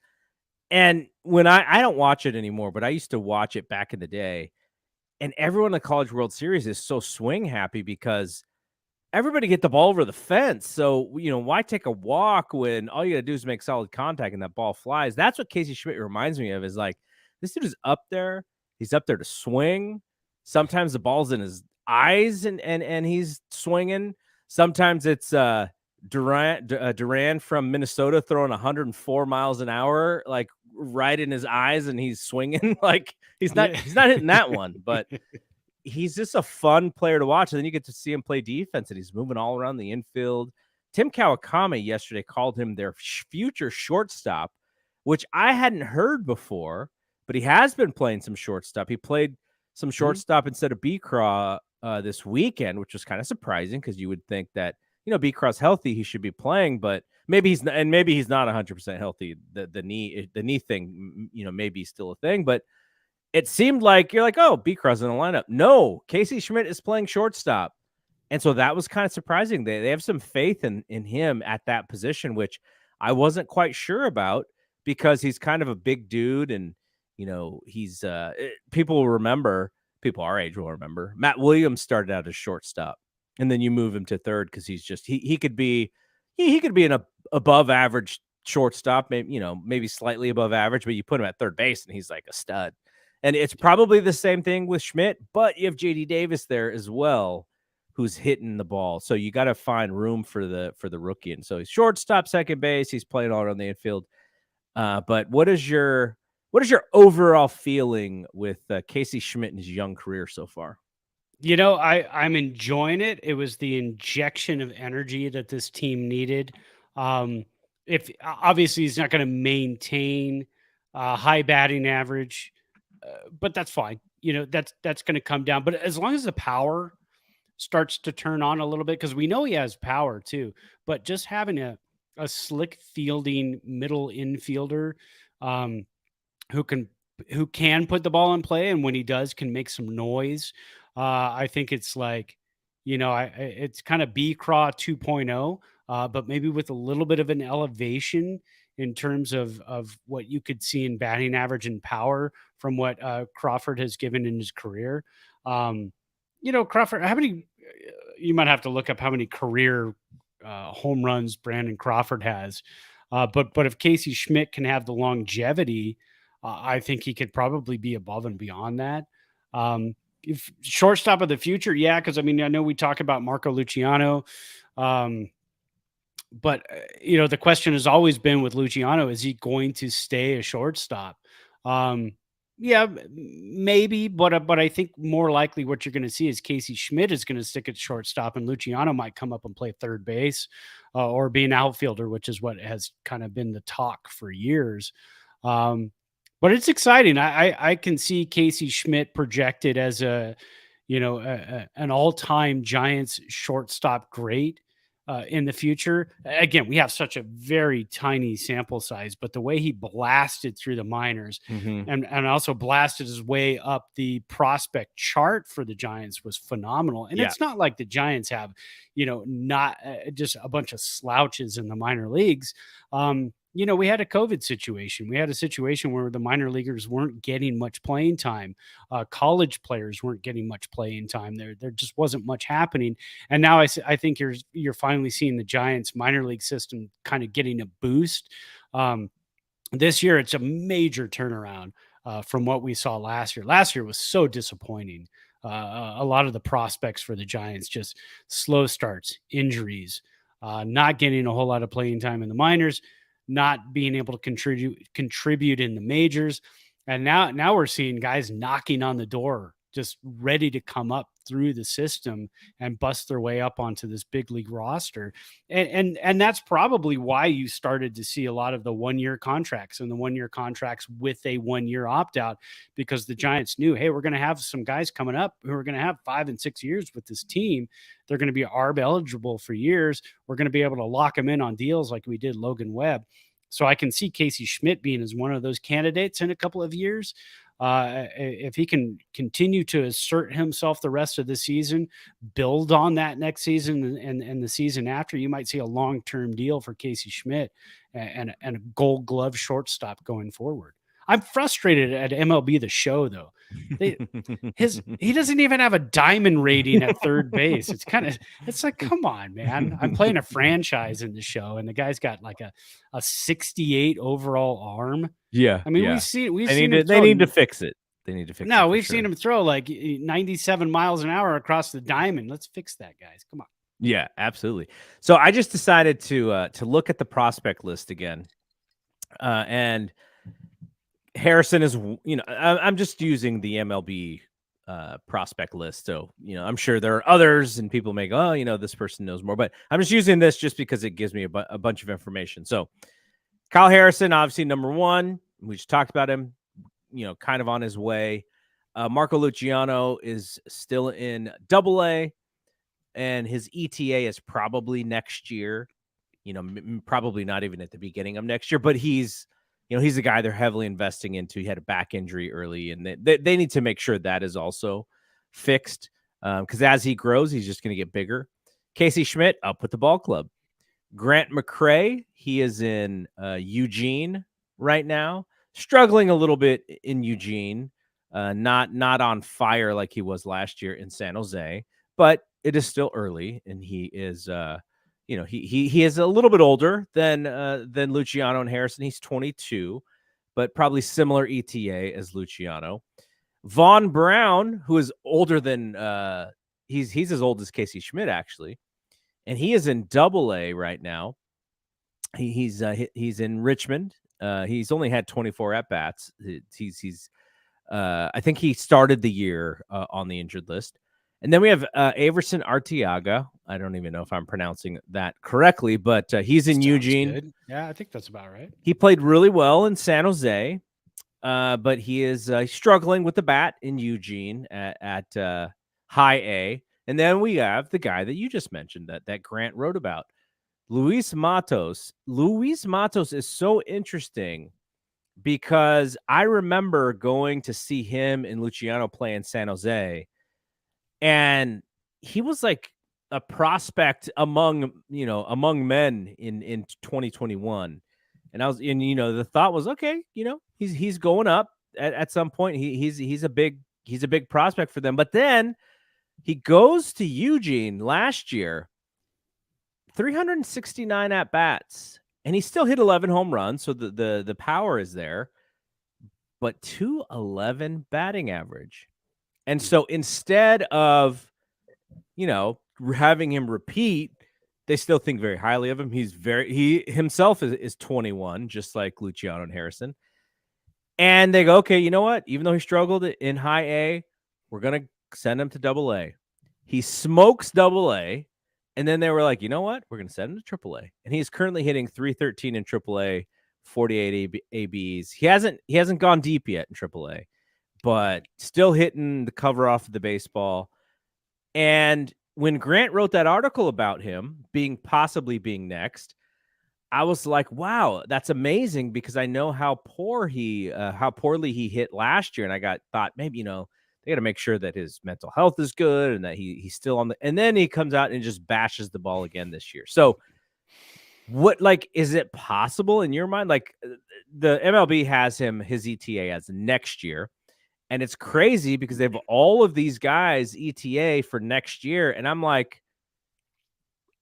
and when I don't watch it anymore, but I used to watch it back in the day, and everyone in the College World Series is so swing happy because everybody get the ball over the fence. So, why take a walk when all you got to do is make solid contact and that ball flies? That's what Casey Schmidt reminds me of, is like, this dude is up there. He's up there to swing. Sometimes the ball's in his eyes and he's swinging. Sometimes it's Duran from Minnesota throwing 104 miles an hour, like right in his eyes, and he's swinging. Like he's not hitting that one, but he's just a fun player to watch. And then you get to see him play defense, and he's moving all around the infield. Tim Kawakami yesterday called him their future shortstop, which I hadn't heard before, but he has been playing some shortstop. He played some shortstop instead of B-Craw this weekend, which was kind of surprising because you would think that, B-Craw's healthy, he should be playing, but maybe he's not, and maybe he's not 100% healthy. The knee thing, maybe still a thing, but it seemed like you're like, oh, B-Crow's in the lineup. No, Casey Schmidt is playing shortstop. And so that was kind of surprising. They have some faith in him at that position, which I wasn't quite sure about because he's kind of a big dude. And, he's people our age will remember Matt Williams started out as shortstop, and then you move him to third because he's just, he could be an above average shortstop, maybe slightly above average, but you put him at third base and he's like a stud. And it's probably the same thing with Schmidt, but you have JD Davis there as well, who's hitting the ball. So you got to find room for the rookie. And so he's shortstop, second base. He's playing all around the infield. But what is your overall feeling with Casey Schmidt in his young career so far? I'm enjoying it. It was the injection of energy that this team needed. If obviously he's not going to maintain high batting average, but that's fine. That's going to come down. But as long as the power starts to turn on a little bit, because we know he has power too, but just having a slick fielding middle infielder who can put the ball in play, and when he does, can make some noise. I think it's like, it's kind of B-Craw 2.0, but maybe with a little bit of an elevation in terms of what you could see in batting average and power from what Crawford has given in his career. Crawford, you might have to look up how many career home runs Brandon Crawford has. But if Casey Schmidt can have the longevity, I think he could probably be above and beyond that. If shortstop of the future, yeah, because I mean I know we talk about Marco Luciano, but the question has always been with Luciano: is he going to stay a shortstop? Um, yeah, maybe, but I think more likely what you're going to see is Casey Schmidt is going to stick at shortstop, and Luciano might come up and play third base or be an outfielder, which is what has kind of been the talk for years. Um, but it's exciting. I can see Casey Schmidt projected as an all-time Giants shortstop great in the future. Again, we have such a very tiny sample size, but the way he blasted through the minors and also blasted his way up the prospect chart for the Giants was phenomenal. And Yeah. it's not like the Giants have, not just a bunch of slouches in the minor leagues. We had a COVID situation. We had a situation where the minor leaguers weren't getting much playing time. College players weren't getting much playing time. There just wasn't much happening. And now I think you're finally seeing the Giants minor league system kind of getting a boost. This year, it's a major turnaround from what we saw last year. Last year was so disappointing. A lot of the prospects for the Giants just slow starts, injuries, not getting a whole lot of playing time in the minors, not being able to contribute in the majors. And now we're seeing guys knocking on the door, just ready to come up through the system and bust their way up onto this big league roster. And that's probably why you started to see a lot of the 1-year contracts and the 1-year contracts with a 1-year opt-out, because the Giants knew, hey, we're going to have some guys coming up who are going to have 5 and 6 years with this team. They're going to be ARB eligible for years. We're going to be able to lock them in on deals like we did Logan Webb. So I can see Casey Schmidt being as one of those candidates in a couple of years. If he can continue to assert himself the rest of the season, build on that next season and the season after, you might see a long-term deal for Casey Schmidt and a Gold Glove shortstop going forward. I'm frustrated at MLB The Show, though. He doesn't even have a diamond rating at third base. It's like, come on, man. I'm playing a franchise in the show, and the guy's got like a 68 overall arm. Yeah. I mean, yeah. we've They seen need him to, they need to fix it. They need to fix it. No, we've seen him throw like 97 miles an hour across the diamond. Let's fix that, guys. Come on. Yeah, absolutely. So I just decided to look at the prospect list again, and Harrison is, I'm just using the MLB prospect list. So, I'm sure there are others and people may go, oh, this person knows more, but I'm just using this just because it gives me a bunch of information. So Kyle Harrison, obviously number 1, we just talked about him, kind of on his way. Marco Luciano is still in AA, and his ETA is probably next year, probably not even at the beginning of next year, but he's a guy they're heavily investing into. He had a back injury early, and they need to make sure that is also fixed, because as he grows, he's just going to get bigger. Casey Schmidt up with the ball club. Grant McCray, he is in Eugene right now, struggling a little bit in Eugene, not on fire like he was last year in San Jose, but it is still early, and he is he is a little bit older than Luciano and Harrison. He's 22, but probably similar ETA as Luciano. Vaughn Brown, who is older than he's as old as Casey Schmidt, actually, and he is in AA right now. He's in Richmond. He's only had 24 at bats. He's I think he started the year on the injured list. And then we have Averson Arteaga. I don't even know if I'm pronouncing that correctly, but he's in Eugene. Good. Yeah, I think that's about right. He played really well in San Jose, but he is struggling with the bat in Eugene at high A. And then we have the guy that you just mentioned that Grant wrote about, Luis Matos. Luis Matos is so interesting because I remember going to see him and Luciano play in San Jose, and he was like a prospect among men in 2021. And the thought was, okay, he's going up at some point. He's a big prospect for them. But then he goes to Eugene last year, 369 at bats, and he still hit 11 home runs, so the power is there, but 211 batting average. And so instead of, having him repeat, they still think very highly of him. He himself is 21, just like Luciano and Harrison. And they go, okay, you know what? Even though he struggled in high A, we're going to send him to double A. He smokes double A. And then they were like, you know what? We're going to send him to triple A. And he's currently hitting 313 in triple A, 48 ABs. He hasn't gone deep yet in triple A, but still hitting the cover off of the baseball. And when Grant wrote that article about him possibly being next, I was like, wow, that's amazing, because I know how poorly he hit last year. And I thought maybe, they got to make sure that his mental health is good and that he's still on and then he comes out and just bashes the ball again this year. So is it possible in your mind? Like, the MLB has his ETA as next year. And it's crazy because they have all of these guys ETA for next year. And I'm like,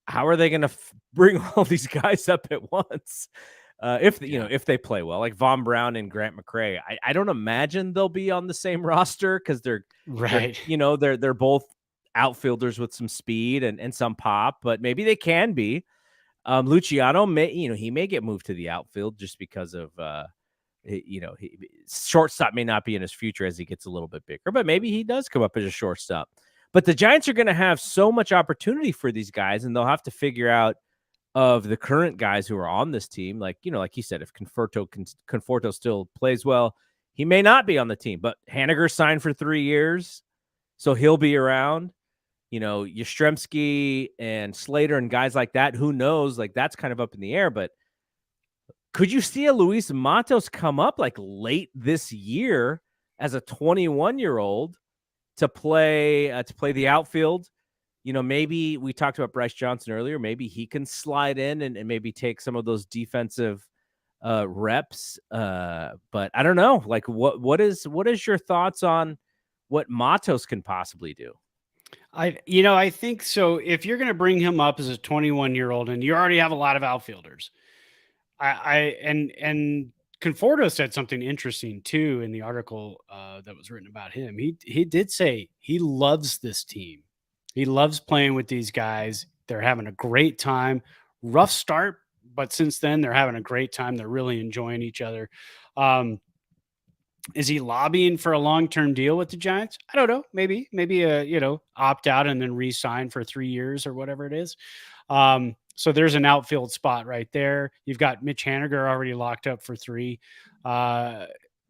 how are they going to bring all these guys up at once? If they play well, like Von Brown and Grant McCray, I don't imagine they'll be on the same roster, because they're both outfielders with some speed and some pop, but maybe they can be. Luciano he may get moved to the outfield just because of shortstop may not be in his future as he gets a little bit bigger, but maybe he does come up as a shortstop. But the Giants are going to have so much opportunity for these guys, and they'll have to figure out, of the current guys who are on this team, like you said, if Conforto still plays well, he may not be on the team. But Haniger signed for 3 years, so he'll be around. Yastrzemski and Slater and guys like that, who knows? Like, that's kind of up in the air. But could you see a Luis Matos come up like late this year as a 21-year-old to play the outfield? Maybe we talked about Bryce Johnson earlier. Maybe he can slide in and maybe take some of those defensive reps. But I don't know. Like, what is your thoughts on what Matos can possibly do? I think so. If you're going to bring him up as a 21-year-old, and you already have a lot of outfielders, and Conforto said something interesting too in the article that was written about him. He did say he loves this team. He loves playing with these guys. They're having a great time. Rough start, but since then they're having a great time. They're really enjoying each other. Is he lobbying for a long-term deal with the Giants? I don't know. Maybe opt out and then re-sign for 3 years or whatever it is. So there's an outfield spot right there. You've got Mitch Haniger already locked up for 3.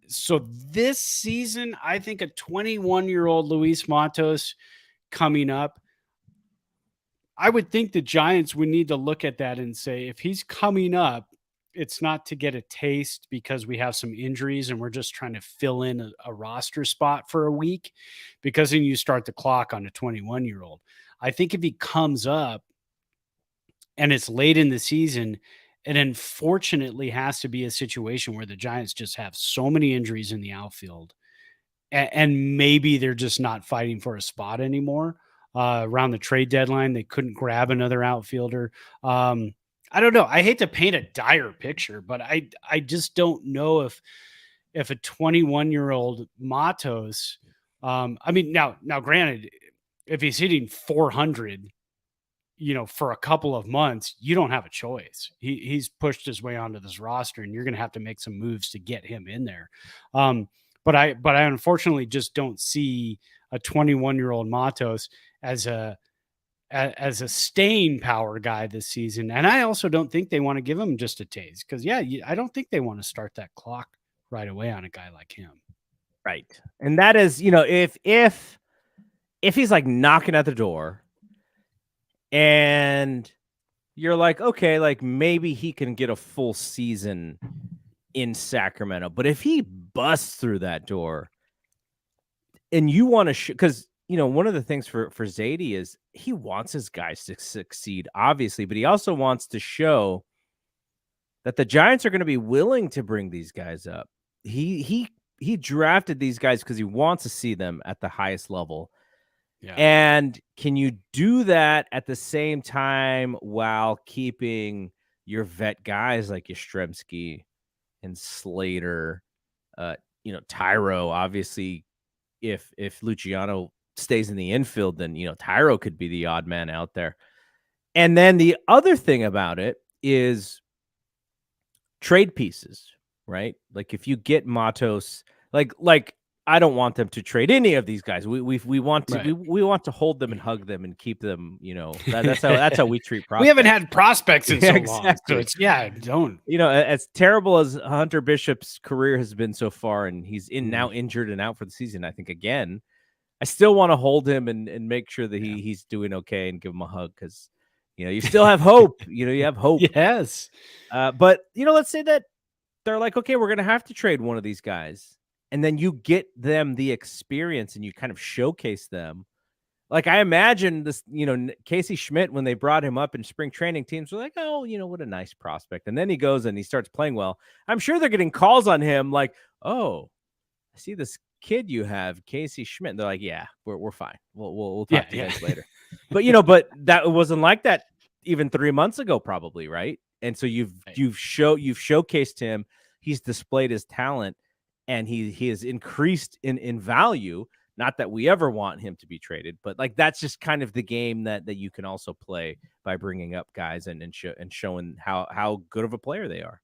So this season, I think a 21-year-old Luis Matos coming up, I would think the Giants would need to look at that and say, if he's coming up, it's not to get a taste because we have some injuries and we're just trying to fill in a roster spot for a week, because then you start the clock on a 21-year-old. I think if he comes up and it's late in the season, it unfortunately has to be a situation where the Giants just have so many injuries in the outfield, and maybe they're just not fighting for a spot anymore. Around the trade deadline, they couldn't grab another outfielder. I don't know. I hate to paint a dire picture, but I just don't know if a 21-year-old Matos, now granted, if he's hitting 400, for a couple of months, you don't have a choice. He's pushed his way onto this roster, and you're going to have to make some moves to get him in there. But I unfortunately just don't see a 21-year-old Matos as a staying power guy this season. And I also don't think they want to give him just a taste, because I don't think they want to start that clock right away on a guy like him. Right. And that is, if he's like knocking at the door and you're like, okay, like maybe he can get a full season in Sacramento. But if he busts through that door and you want to, because one of the things for Zadie is he wants his guys to succeed, obviously, but he also wants to show that the Giants are going to be willing to bring these guys up. He drafted these guys because he wants to see them at the highest level. Yeah. And can you do that at the same time while keeping your vet guys like Yastrzemski and Slater, Tyro, obviously, if Luciano stays in the infield, then, Tyro could be the odd man out there. And then the other thing about it is trade pieces, right? Like if you get Matos, like I don't want them to trade any of these guys. We want to Right. we want to hold them and hug them and keep them. That's how we treat prospects. We haven't had prospects in Yeah, so long. So exactly. don't. As terrible as Hunter Bishop's career has been so far, and he's now injured and out for the season, I think again, I still want to hold him and make sure that he's doing okay and give him a hug because you still have hope. You have hope. Yes. But let's say that they're like, okay, we're gonna have to trade one of these guys, and then you get them the experience and you kind of showcase them. Like I imagine this, Casey Schmidt, when they brought him up in spring training, teams were like, oh, what a nice prospect. And then he goes and he starts playing well. I'm sure they're getting calls on him like, oh, I see this kid you have, Casey Schmidt. And they're like, yeah, we're fine. We'll talk to you guys later. But that wasn't like that even 3 months ago, probably, right? And so you've showcased him. He's displayed his talent, and he has increased in value. Not that we ever want him to be traded, but like that's just kind of the game that you can also play by bringing up guys and showing how good of a player they are.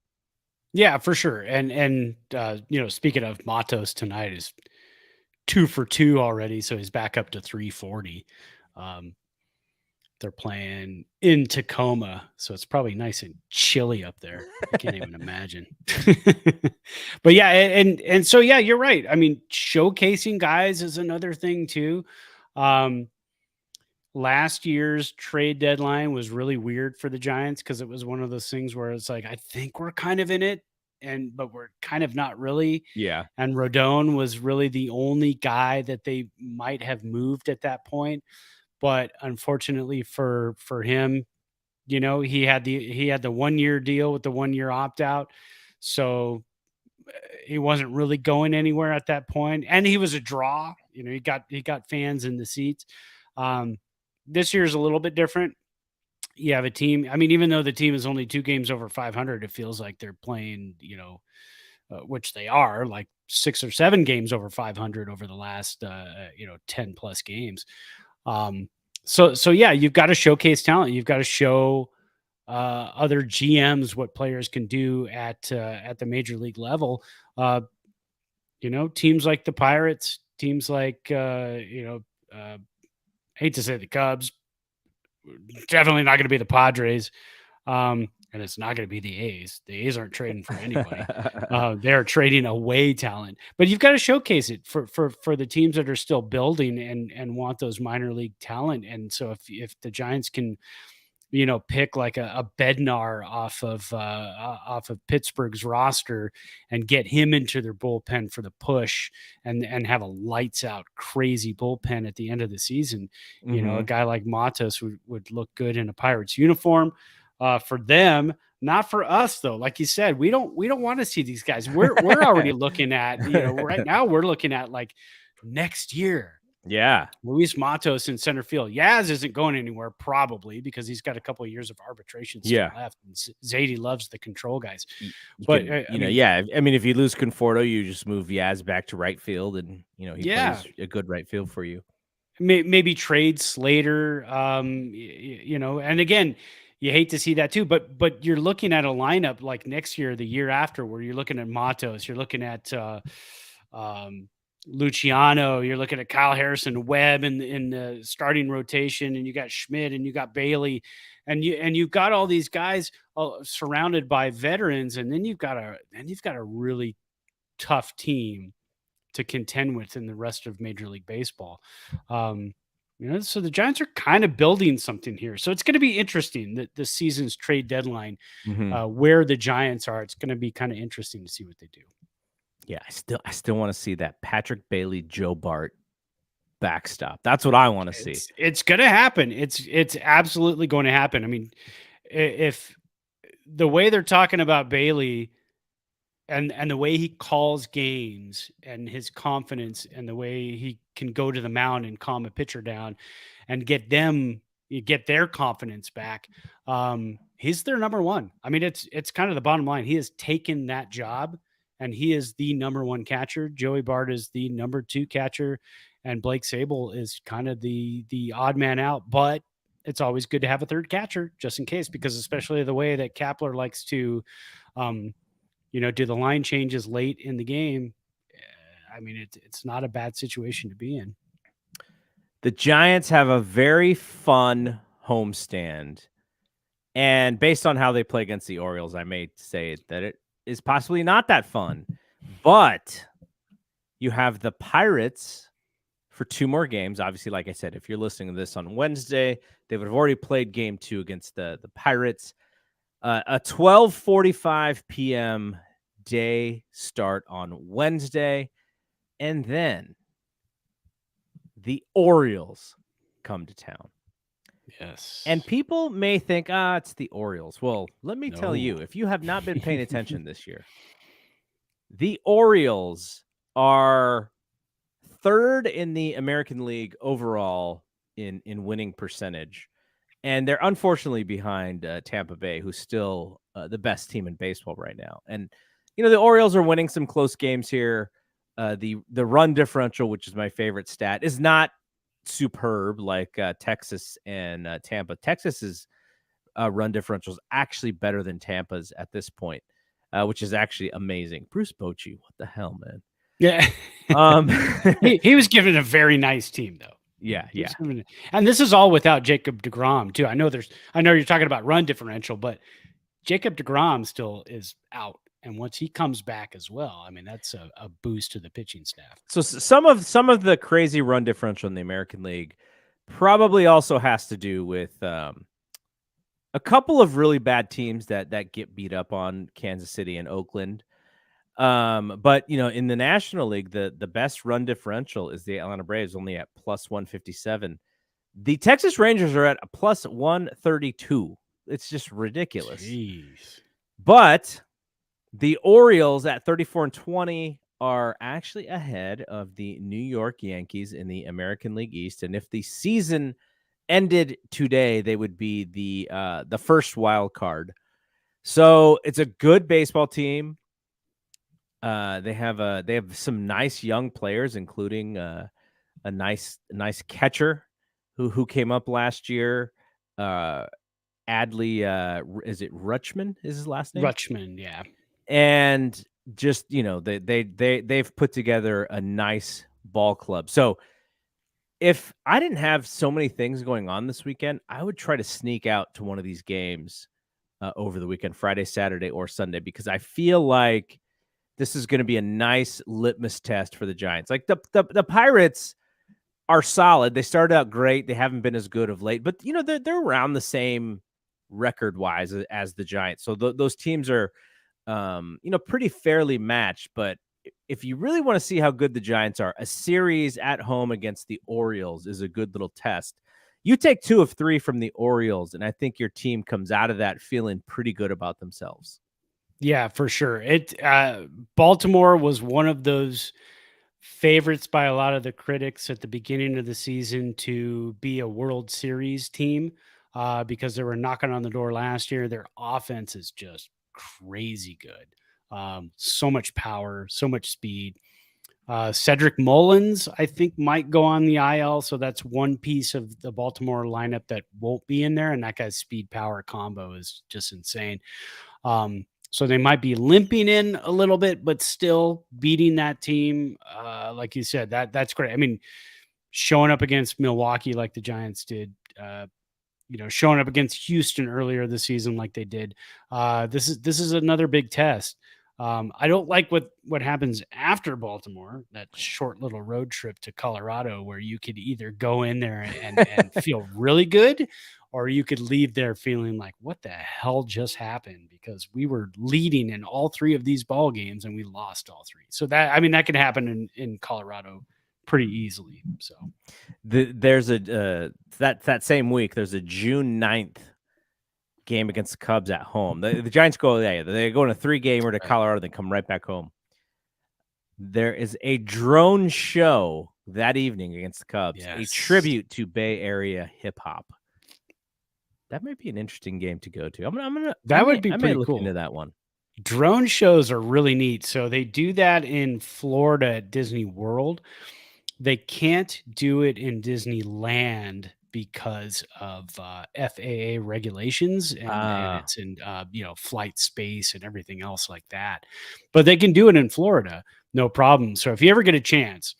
Yeah, for sure. And speaking of Matos, tonight is 2 for 2 already, so he's back up to 340. They're playing in Tacoma, so it's probably nice and chilly up there. I can't even imagine. But yeah, and so yeah, you're right. I mean, showcasing guys is another thing too. Last year's trade deadline was really weird for the Giants because it was one of those things where it's like, I think we're kind of in it, but we're kind of not really. Yeah. And Rodon was really the only guy that they might have moved at that point. But unfortunately for him, he had the 1 year deal with the 1 year opt out. So he wasn't really going anywhere at that point. And he was a draw. He got fans in the seats. This year is a little bit different. You have a team. I mean, even though the team is only 2 games over 500, it feels like they're playing, which they are, like 6 or 7 games over 500 over the last 10 plus games. So yeah, you've got to showcase talent. You've got to show other GMs what players can do at the major league level. Teams like the Pirates, teams like hate to say the Cubs, definitely not going to be the Padres. And it's not going to be the A's. The A's aren't trading for anybody. They're trading away talent. But you've got to showcase it for the teams that are still building and want those minor league talent. And so if the Giants can, pick like a Bednar off of Pittsburgh's roster and get him into their bullpen for the push and have a lights out crazy bullpen at the end of the season, a guy like Matos would look good in a Pirates uniform. For them, not for us though. Like you said, we don't want to see these guys. We're already looking at, right now we're looking at like next year. Yeah. Luis Matos in center field. Yaz isn't going anywhere probably because he's got a couple of years of arbitration still left. And Zadie loves the control guys. But I mean, if you lose Conforto, you just move Yaz back to right field and, he plays a good right field for you. Maybe trade Slater, and again, you hate to see that too, but you're looking at a lineup like next year, the year after, where you're looking at Matos, you're looking at Luciano, you're looking at Kyle Harrison, Webb in the starting rotation, and you got Schmidt and you got Bailey, and you've got all these guys surrounded by veterans, and then you've got a really tough team to contend with in the rest of Major League Baseball. So the Giants are kind of building something here. So it's going to be interesting that the season's trade deadline, where the Giants are. It's going to be kind of interesting to see what they do. Yeah, I still want to see that Patrick Bailey, Joe Bart backstop. That's what I want to see. It's going to happen. It's absolutely going to happen. I mean, if the way they're talking about Bailey and the way he calls games and his confidence and the way he can go to the mound and calm a pitcher down and get their confidence back. he's their number one. I mean, it's kind of the bottom line. He has taken that job, and he is the number one catcher. Joey Bart is the number two catcher, and Blake Sable is kind of the odd man out. But it's always good to have a third catcher just in case, because especially the way that Kapler likes to, do the line changes late in the game. I mean, it's not a bad situation to be in. The Giants have a very fun homestand. And based on how they play against the Orioles, I may say that it is possibly not that fun. But you have the Pirates for 2 more games. Obviously, like I said, if you're listening to this on Wednesday, they would have already played game 2 against the Pirates. A 12:45 p.m. day start on Wednesday. And then the Orioles come to town. Yes. And people may think, it's the Orioles. Well, let me tell you, No. if you have not been paying attention this year, the Orioles are 3rd in the American League overall in winning percentage. And they're unfortunately behind Tampa Bay, who's still the best team in baseball right now. And, the Orioles are winning some close games here. The run differential, which is my favorite stat, is not superb like Texas and Tampa. Texas's run differential is actually better than Tampa's at this point, which is actually amazing. Bruce Bochy, what the hell, man? Yeah. He was given a very nice team, though. Yeah. And this is all without Jacob deGrom, too. I know you're talking about run differential, but Jacob deGrom still is out. And once he comes back as well, I mean, that's a boost to the pitching staff. So some of the crazy run differential in the American League probably also has to do with a couple of really bad teams that get beat up on, Kansas City and Oakland. But in the National League, the best run differential is the Atlanta Braves, only at plus 157. The Texas Rangers are at a plus 132. It's just ridiculous. Jeez. But the Orioles at 34-20 are actually ahead of the New York Yankees in the American League East. And if the season ended today, they would be the first wild card. So it's a good baseball team. They have some nice young players, including a nice catcher who came up last year. Adley, is it Rutschman? Is his last name? Rutschman, yeah. And just they've put together a nice ball club. So if I didn't have so many things going on this weekend, I would try to sneak out to one of these games over the weekend, Friday, Saturday, or Sunday, because I feel like this is going to be a nice litmus test for the Giants. Like the Pirates are solid. They started out great. They haven't been as good of late, but they're around the same record wise as the Giants. So those teams are, pretty fairly matched. But if you really want to see how good the Giants are, a series at home against the Orioles is a good little test. You take 2 of 3 from the Orioles, and I think your team comes out of that feeling pretty good about themselves. Yeah, for sure. Baltimore was one of those favorites by a lot of the critics at the beginning of the season to be a World Series team because they were knocking on the door last year. Their offense is just crazy good. So much power, so much speed. Cedric Mullins, I think, might go on the IL. So that's one piece of the Baltimore lineup that won't be in there. And that guy's speed power combo is just insane. So they might be limping in a little bit, but still beating that team. Like you said, that's great. I mean, showing up against Milwaukee like the Giants did, showing up against Houston earlier this season like they did. This is another big test. I don't like what happens after Baltimore, that short little road trip to Colorado, where you could either go in there and feel really good, or you could leave there feeling like, what the hell just happened? Because we were leading in all 3 of these ball games and we lost all 3. So that can happen in Colorado pretty easily. So there's that same week, there's a June 9th game against the Cubs at home. The Giants go in a 3-gamer to Colorado, then come right back home. There is a drone show that evening against the Cubs, a tribute to Bay Area hip hop. That might be an interesting game to go to. I That would be may pretty look into cool. that one. Drone shows are really neat. So they do that in Florida at Disney World. They can't do it in Disneyland because of FAA regulations and it's in flight space and everything else like that. But they can do it in Florida, no problem. So if you ever get a chance,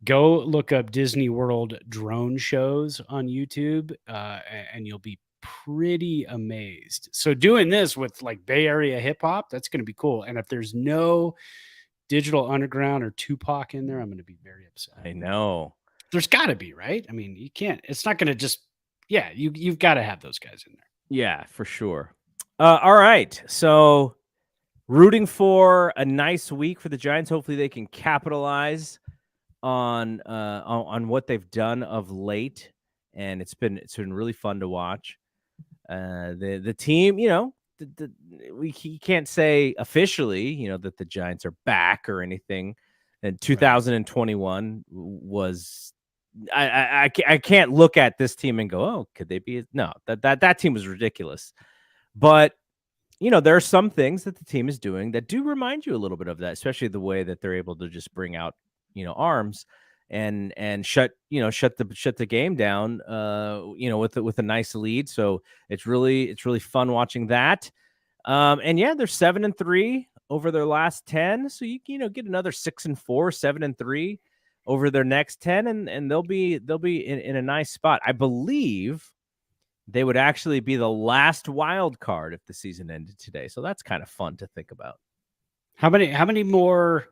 go look up Disney World drone shows on YouTube, and you'll be pretty amazed. So doing this with like Bay Area hip hop, that's going to be cool. And if there's no Digital Underground or Tupac in there, I'm going to be very upset. I know. There's got to be, right? I mean, you can't. It's not going to just. Yeah, you've got to have those guys in there. Yeah, for sure. All right, so rooting for a nice week for the Giants. Hopefully, they can capitalize on what they've done of late, and it's been really fun to watch. The team, we can't say officially, that the Giants are back or anything. And 2021 was, I can't look at this team and go, oh, could they be? No, that team was ridiculous. But there are some things that the team is doing that do remind you a little bit of that, especially the way that they're able to just bring out, arms and shut the game down, with a nice lead. So it's really fun watching that. And yeah, they're 7-3 over their last 10. So you get another 6-4, 7-3 over their next 10, and they'll be in a nice spot. I believe they would actually be the last wild card if the season ended today. So that's kind of fun to think about. How many more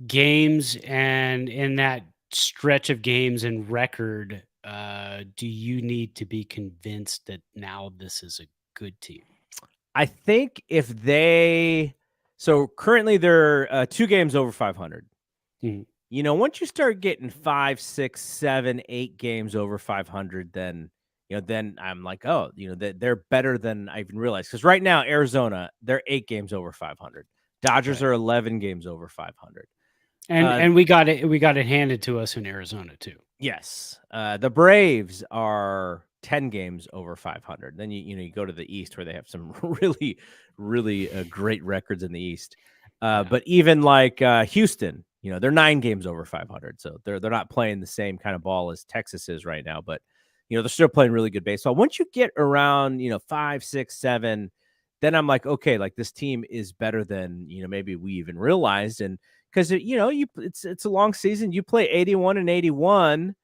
games and in that stretch of games and record do you need to be convinced that now this is a good team? I think so currently they're 2 games over 500. Once you start getting 5, 6, 7, 8 games over 500, then I'm like, oh, they're better than I even realized. Because right now, Arizona, they're 8 games over 500. Dodgers are 11 games over 500. And we got it handed to us in Arizona too. Yes. The Braves are 10 games over 500. Then you go to the East where they have some really, really great records in the East. But even like Houston, they're 9 games over 500. So they're not playing the same kind of ball as Texas is right now. But they're still playing really good baseball. Once you get around 5, 6, 7, then I'm like, okay, like this team is better than maybe we even realized. And because it's a long season. You play 81 and 81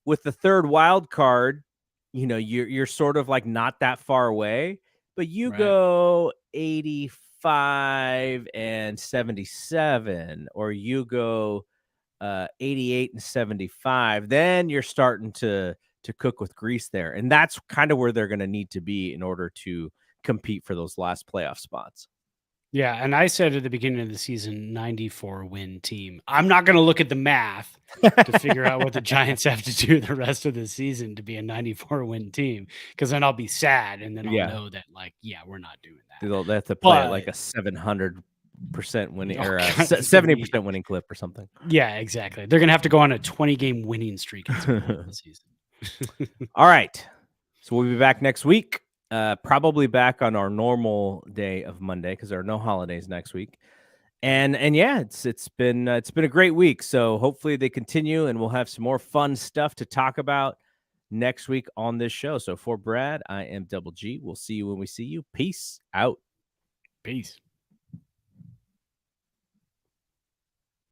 with the third wild card. You're sort of like not that far away, but you go 85 and 77, or you go 88 and 75. Then you're starting to cook with grease there, and that's kind of where they're going to need to be in order to compete for those last playoff spots. Yeah, and I said at the beginning of the season, 94 win team. I'm not going to look at the math to figure out what the Giants have to do the rest of the season to be a 94 win team, because then I'll be sad, and then I'll know that we're not doing that. They have to play at like a 700% winning or 70% winning clip or something. Yeah, exactly. They're going to have to go on a 20-game winning streak at the end of the season. All right, so we'll be back next week. Probably back on our normal day of Monday because there are no holidays next week. And yeah, it's been a great week. So hopefully they continue, and we'll have some more fun stuff to talk about next week on this show. So for Brad, I am Double G. We'll see you when we see you. Peace out. Peace.